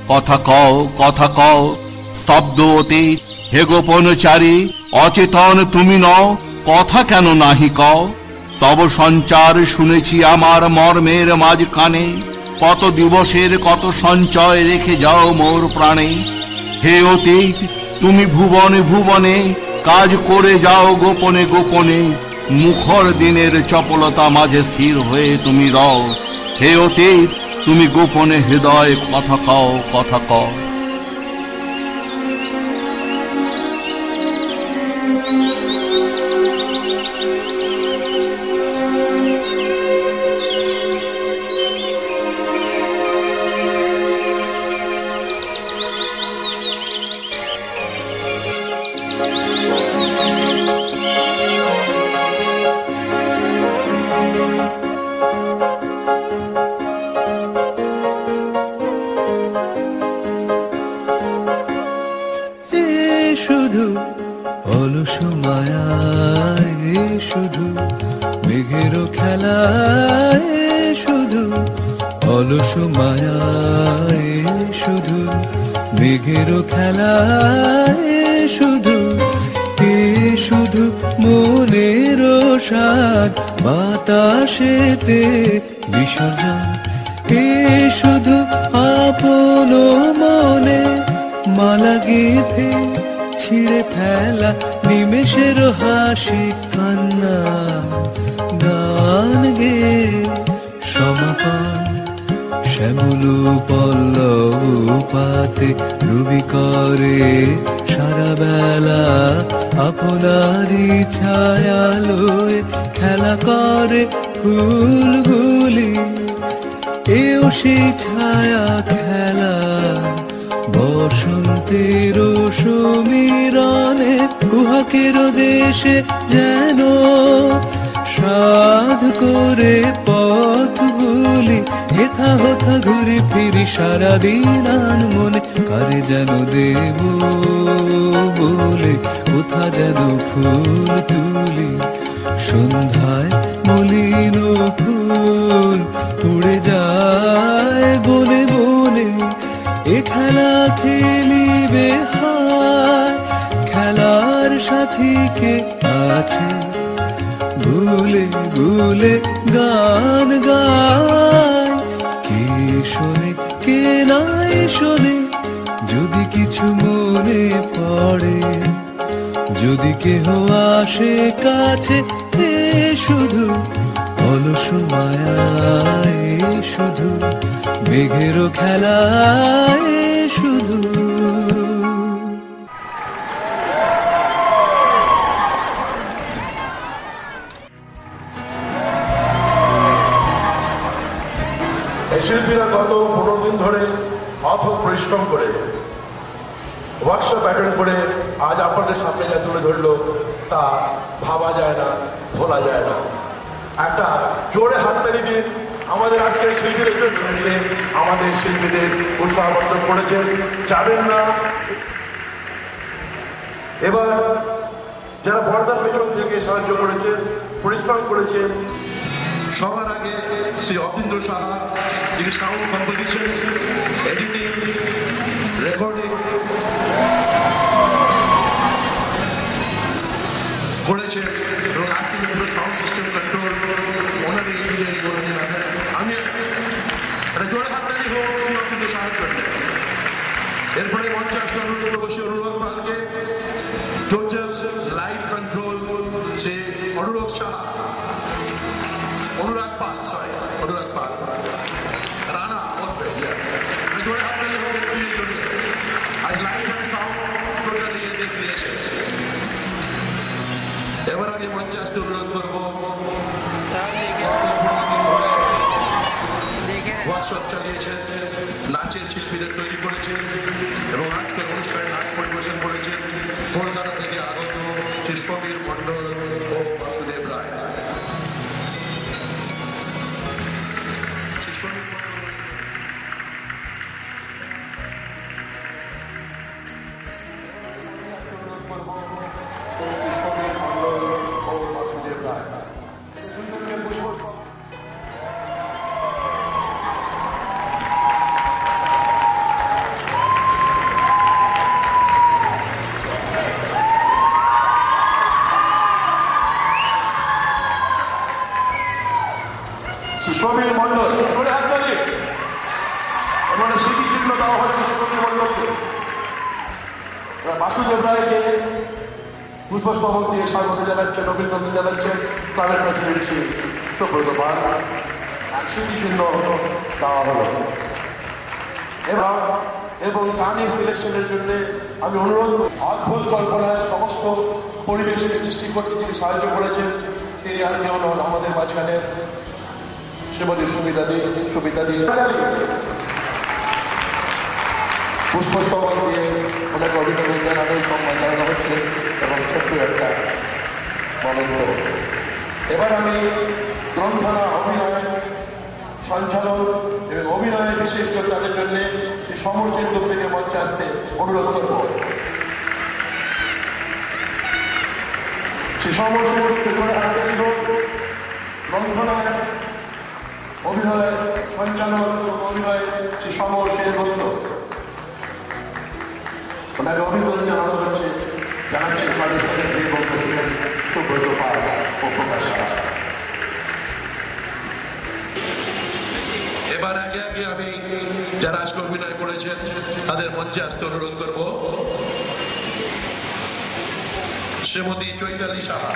[SPEAKER 1] কথা কও, স্তব্ধ অতীত, হে গোপনচারী, অচেতন তুমি নও, কথা কেন নাহি কও? তব সঞ্চার শুনেছি আমার মর্মের মাঝখানে, কত দিবসের কত সঞ্চয় রেখে যাও মোর প্রাণে। হে অতীত, তুমি ভুবনে ভুবনে কাজ করে যাও গোপনে গোপনে, মুখর দিনের চপলতা মাঝে স্থির হয়ে তুমি রও। হে অতীত, তুমি গোপনে হৃদয় কথা কও।
[SPEAKER 8] শুধু অলস মায়ায়, শুধু মেঘের খেলায়, শুধু অলস মায়ায়, শুধু মেঘের খেলায়, শুধু শুধু মনের সাদ বাতাসেতে বিসর্জন, শুধু আপন মনে মালা গেথে ছিঁড়ে ফেলা নিমেষের হাসি কান্না, গান গে সমাপন শ্যামল পল্লব পাতে রবি করে সারা বেলা, আপনারই ছায়ালোয় খেলা করে ফুলগুলি, এও সেই ছায়া খেলা বসন্তের সমীরণে, কুহকের দেশে যেন সাধ করে পথ বলি, হেথা হথা ঘুরে ফিরি সারাদিন আন মনে, কারে যেন দেব বলে কোথা যেন ফুল তুলি, সন্ধ্যায় মলিন ফুল উড়ে যায় বনে বনে, এ খেলা খেলিবে হায়, খেলার সাথীকে আছে ভুলে ভুলে গান গায়, কে শোনে কে নাই শোনে, যদি কিছু মনে পড়ে, যদি কেহ আসে কাছে, শুধু অলস মায়ায়, শুধু মেঘের খেলায়, শুধু
[SPEAKER 9] এই শিল্পীরা গত 15 দিন ধরে অথক পরিশ্রম করে ওয়ার্কশপ অ্যাটেন্ড করে আজ আপনাদের সামনে যা তুলে ধরলো তা ভাবা যায় না, ভোলা যায় না। একটা জোরে হাততালি দিন আমাদের আজকের শিল্পীদের জন্য, আমাদের শিল্পীদের উৎসাহবর্ধন করেছেন, যাবেন না। এবার যারা পর্দার পেছন থেকে সাহায্য করেছেন, পরিশ্রম করেছেন, সবার আগে শ্রী অতীন্দ্র সাহা, যিনি সাউন্ড কম্পোজিশন, এডিটিং, রেকর্ডিং করেছেন এবং আজকে সাউন্ড সিস্টেম কন্ট্রোল মঞ্চে আসতে অনুরোধ করবো সে অনুরাগ পালকে, টোটাল লাইট কন্ট্রোল সে অনুরাগ সাহা, অনুরাগ পাল, সরি অনুরাগ পাল, রানা ওরফে জোরে হাত তালি হবে দুইয়ের জন্য। আজ লাইট অ্যান্ড সাউন্ড টোটালি এদের ক্রিয়েশন। এবার আমি মঞ্চে আসতে অনুরোধ করবো ওয়ার্কশপ চালিয়েছেন, নাচের শিল্পীদের তৈরি করেছেন এবং আজকের অনুষ্ঠানে নাচ পরিবেশন করেছেন কলকাতা থেকে আগত শ্রী সমীর মণ্ডল ও বাসুদেব রায়। শ্রী সমীর মণ্ডল ও বাসুদেব রায়। সমীর মণ্ডল করে হাত তালি এবারে স্মৃতিচিহ্ন দেওয়া হচ্ছে সমীর মণ্ডলকে। বাসুদেব রায়কে পুষ্পস্তবক দিয়ে স্বাগত জানাচ্ছেন, অভিনন্দন জানাচ্ছেন ক্লাবের প্রেসিডেন্ট শ্রী সুব্রত পাল। স্মৃতিচিহ্ন দেওয়া হলো এবং গানের সিলেকশনের জন্য আমি অনুরোধ করি, অদ্ভুত কল্পনায় সমস্ত পরিবেশের সৃষ্টি করতে তিনি সাহায্য করেছেন। তিনি আর কেউ নন, আমাদের মাঝখানের শ্রীমতী সুবিধা দিয়ে পুষ্পস্তবক দিয়ে ওনাকে অভিনন্দন জানানো, সম্মান জানানো হচ্ছে এবং ছোট্ট একটা মনোজ্ঞ। এবার আমি গ্রন্থনা, অভিনয়, সঞ্চালন এবং অভিনয়ের বিশেষ যোগদানের জন্য সেই সমর্থের দিক থেকে মঞ্চে আসতে অনুরোধ করব। সেই সমর্থের জোরে হাত দিব। গ্রন্থনায়, অভিনয়, সঞ্চালন এবং অভিনয় সে সমর সেনগুপ্ত, ওনাকে অভিনন্দন জানানো হচ্ছে, জানাচ্ছেন ক্লাবের সেক্রেটারি এবং প্রেসিডেন্ট সুব্রত পাল ও প্রকাশ সাহা। এবার আগে আগে আমি যারা আজকে অভিনয় করেছেন তাদের মঞ্চে আসতে অনুরোধ করব। শ্রীমতী চৈতালি সাহা,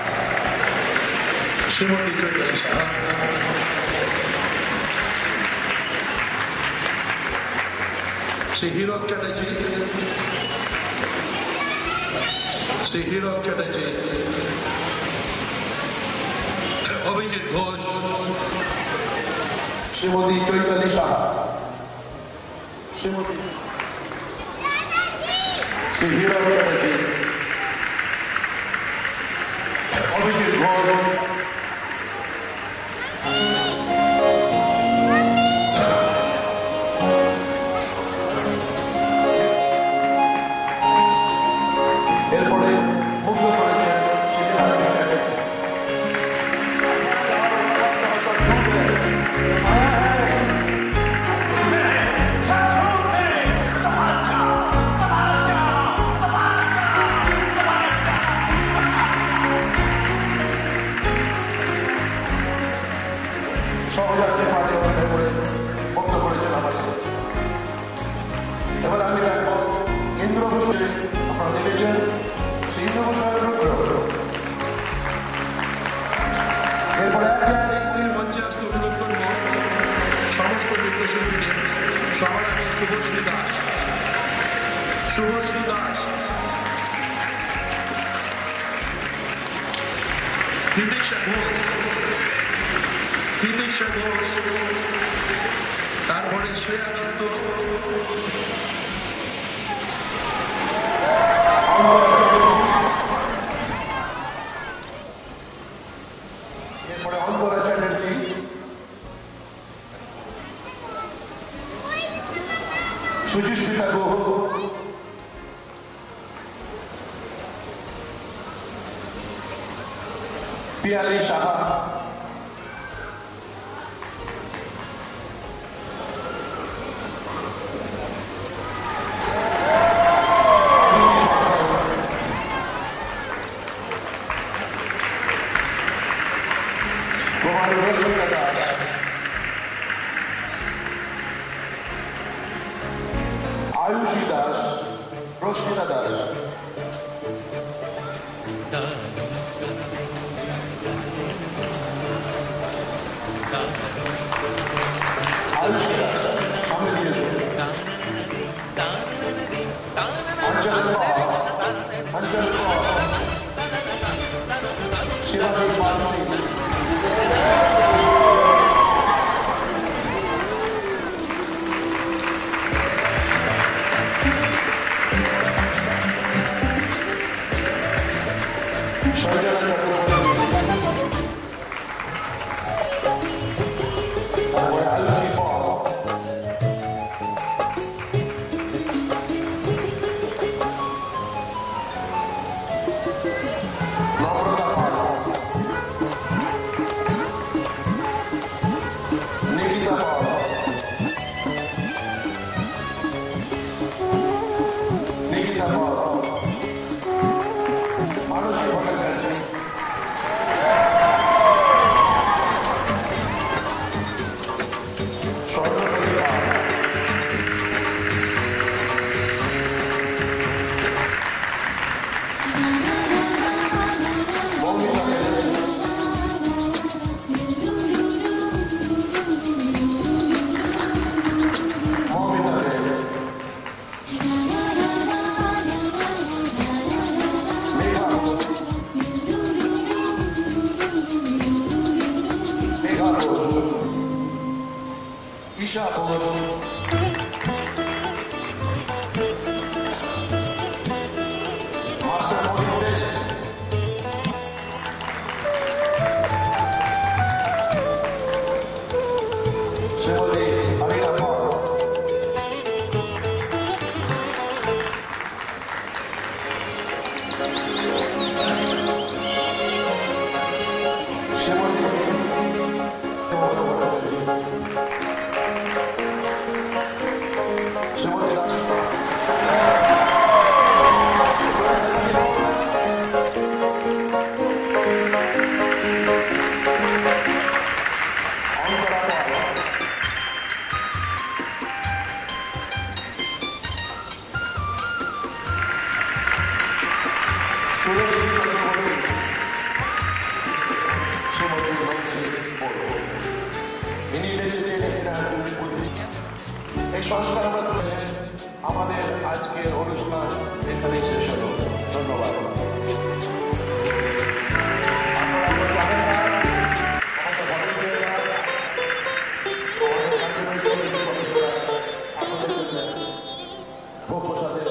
[SPEAKER 9] শ্রীমতী চৈতালি সাহা, শ্রী হীরক চ্যাটার্জি, শ্রী হীরক চ্যাটার্জি, অভিজিৎ ঘোষ, শ্রীমতী চৈতালি সাহা, শ্রীমতী শ্রী হীরক চ্যাটার্জি, অভিজিৎ ঘোষ, এরপরে মুগ্ধ করেছেন সহযাত্রী পার্টি অভিনয় করে মুগ্ধ করেছেন আমাদের। এবার আমি দেখবো ইন্দ্রভূষণ, আপনারা দেখেছেন সেই ইন্দ্রভূষণের রুদ্র। এরপরে মঞ্চে আসতে অনুরোধ করবো সমস্ত নৃত্যশিল্পীদের। সবার আগে শুভশ্রী দাস, শুভশ্রী দাস, তিতিক্ষা ঘোষ, তিতিক্ষা ঘোষ, তারপরে শ্রেয়া দত্ত, এরপরে অন্তরা চ্যাটার্জি, সুচিস্মিতা গুহ, পিয়ালি সাহা, কুমারী রশ্মিতা দাস, আয়ুষী দাস, তপস্বিতা দাস, আয়ুষী দাস, সামনে দিয়ে এসো। অঞ্চল শিবানী পালসি, সঞ্জনা চক্রবর্তী, তারপরে আয়ুষী পল, নম্রতা পাল, নিকিতা পাল, নিকিতা পাল, মানসী ভট্টাচার্য, স্বর্ণপতি পাল, মৌমিতা চ্যাটার্জি, মৌমিতা দেব, মেঘা ঘোষ, মেঘা ঘোষ, ঈশা ঘোষ, মাস্টার মণিপুরে, শ্রীমতী আমিনা পাল, শ্রীমতী শ্রীমতী রাশিকা, অন্তরা পাল, সুরেশ্রী চক্রবর্তী, শ্রীমতী নন্দিনী বড়। ইনি নেচেছেন এনার বুদ্ধি। এই সংস্কার আমরা তুলে আমাদের আজকের অনুষ্ঠান এখানেই শেষ হলো। ধন্যবাদ। আপনারা জানেন না, আমাদের volunteer-রা, আমাদের contribution সদস্যরা আপনাদের জন্য ভোগ প্রসাদের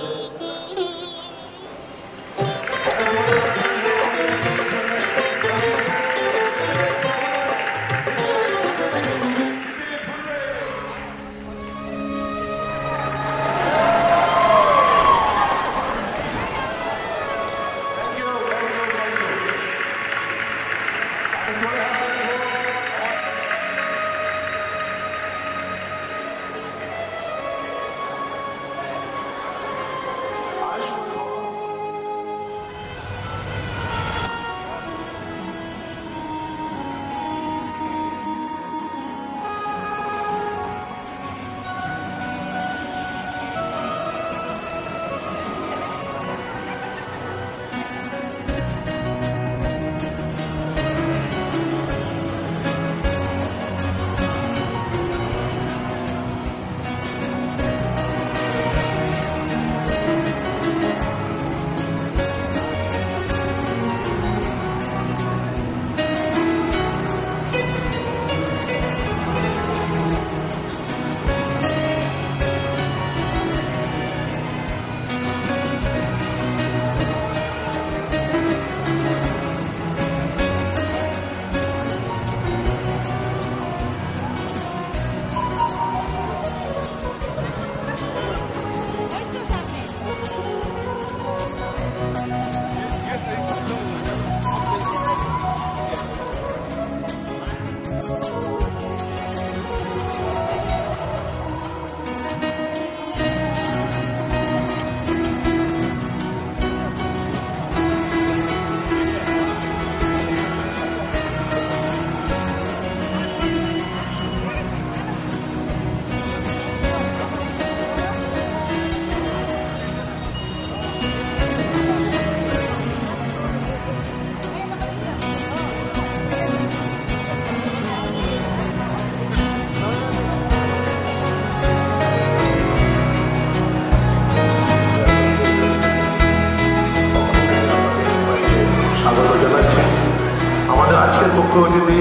[SPEAKER 9] আজকের মুখ্য অতিথি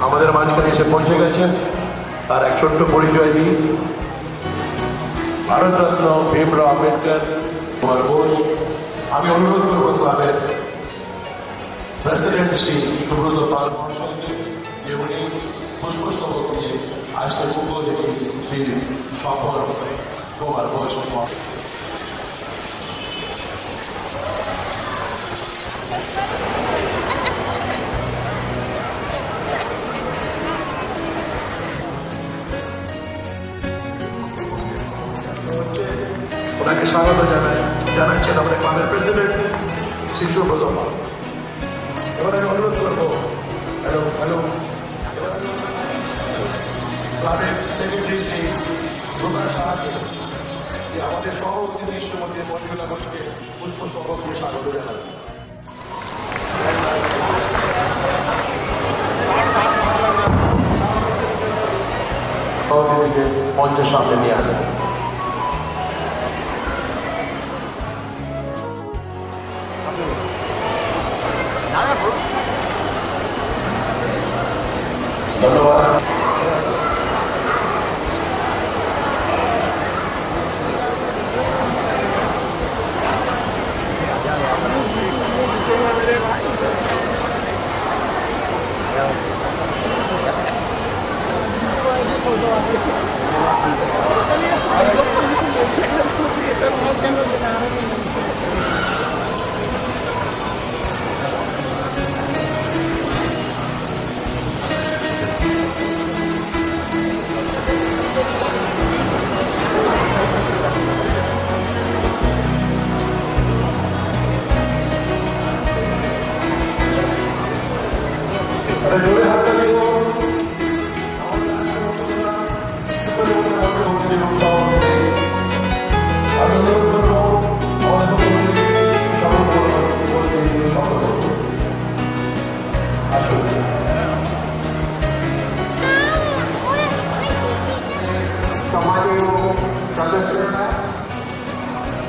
[SPEAKER 9] আমাদের মাঝখানে এসে পৌঁছে গেছেন। তার এক ছোট্ট পরিচয় দিই। ভারতরত্ন ভীমরাও আম্বেদকর কুমার বোস। আমি অনুরোধ করবো ক্লাবের প্রেসিডেন্ট শ্রী সুব্রত পাল মহাশয়কে যে উনি পুষ্পস্তবক দিয়ে আজকের মুখ্য অতিথি শ্রী সফল কুমার বোস ওনাকে স্বাগত জানাচ্ছেন আমাদের ক্লাবের প্রেসিডেন্ট শ্রী সুব্রত পাল। এবার আমি অনুরোধ করবো হ্যালো ক্লাবের সেক্রেটারি শ্রী প্রকাশ সাহাকে যে আমাদের সহ অতিথির মধ্যে মঞ্জুলা ঘোষকে পুষ্পস্তবক দিয়ে স্বাগত জানাবেন। অতিথিকে মঞ্চের সামনে নিয়ে আসেন। ধন্যবাদ।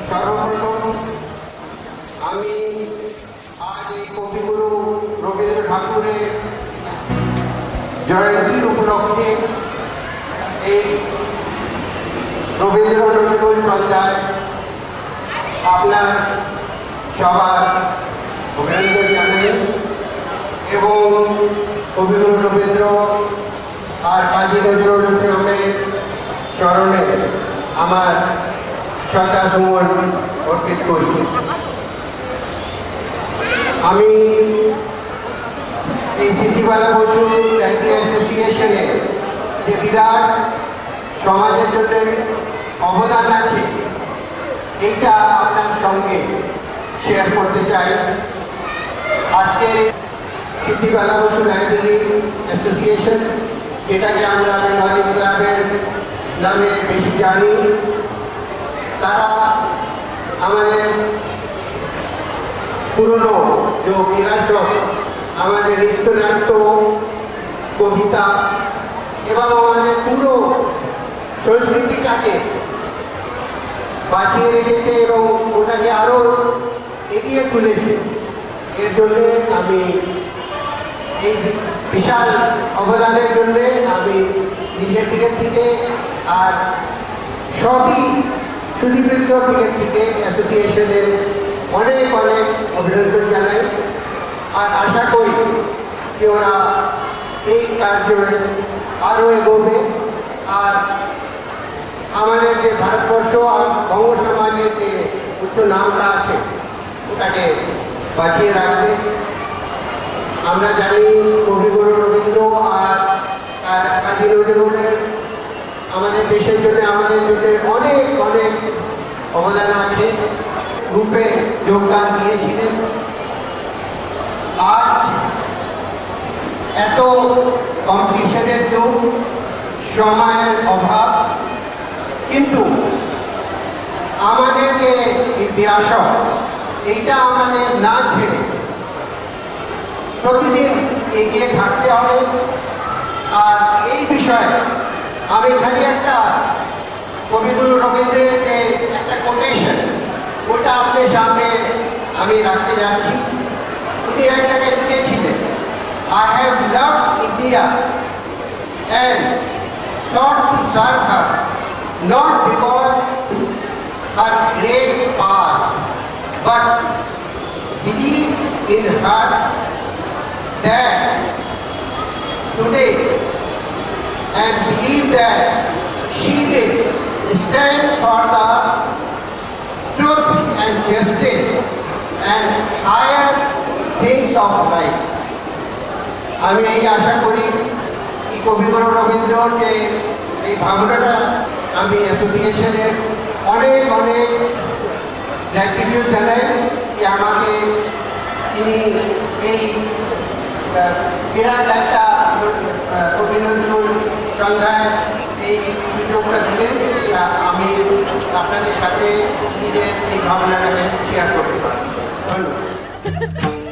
[SPEAKER 10] সর্বপ্রথম আমি আজ এই কবিগুরু রবীন্দ্র ঠাকুরের জয়ন্তীর উপলক্ষে এই রবীন্দ্র নজরুল সন্ধ্যায় আপনার সবার অভিনন্দন জানাই এবং কবিগুরু রবীন্দ্র আর কাজী নজরুল ইসলামের চরণে আমার শ্রদ্ধা সুমন অর্পিত করি। আমি এই সিদ্ধিবালা বসু লাইব্রেরি অ্যাসোসিয়েশনের যে বিরাট সমাজের জন্য অবদান আছে এইটা আপনার সঙ্গে শেয়ার করতে চাই। আজকের সিদ্ধিবালা বসু লাইব্রেরি অ্যাসোসিয়েশন, যেটাকে আমরা বেঙ্গলি ক্লাবের নামে বেশি জানি, তারা আমাদের পুরনো যে বিরাসত, আমাদের নৃত্যনাট্য, কবিতা এবং আমাদের পুরো সংস্কৃতিটাকে বাঁচিয়ে রেখেছে এবং ওটাকে আরও এগিয়ে তুলেছে। এর জন্য আমি এই বিশাল অবদানের জন্য আমি নিজের দিকের থেকে আর সবই সুদীবৃন্দর দিকের থেকে অ্যাসোসিয়েশনের অনেক অনেক অভিনন্দন জানাই আর আশা করি যে ওরা এই কার্যে আরও এগোবে আর আমাদের যে ভারতবর্ষ আর বঙ্গ সমাজের যে উচ্চ নামটা আছে ওটাকে বাঁচিয়ে রাখবে। আমরা জানি কবিগুরু রবীন্দ্র আর কাজী নজরুলের আমাদের দেশের জন্য, আমাদের জন্য অনেক অনেক অবদান আছে, রূপে যোগদান দিয়েছিলেন। আজ এত কম্পিটিশনের যুগ, সময়ের অভাব, কিন্তু আমাদের যে বিরাসত এইটা আমাদের না ছেড়ে প্রতিদিন এগিয়ে থাকতে হবে। আর এই বিষয়ে আমি খালি একটা কবিগুরু রবীন্দ্রের যে একটা কোটেশন ওটা আপনার সামনে আমি রাখতে যাচ্ছি। উনি এক জায়গায় লিখেছিলেন I have loved India and sought to serve her, not because her great past, but believe in her that today and believe that she will stand for the truth and justice and higher things of life. আমি এই আশা করি এই কবিগুরু রবীন্দ্রর যে এই ভাবনাটা আমি অ্যাসোসিয়েশনের অনেক অনেক গ্র্যাটিটিউড জানাই যে আমাকে তিনি এই বিরাট একটা অভিনন্দন সন্ধ্যায় এই সুযোগটা দিলেন, আমি আপনাদের সাথে নিজের এই ভাবনাটাকে শেয়ার করতে পারি। ধন্যবাদ।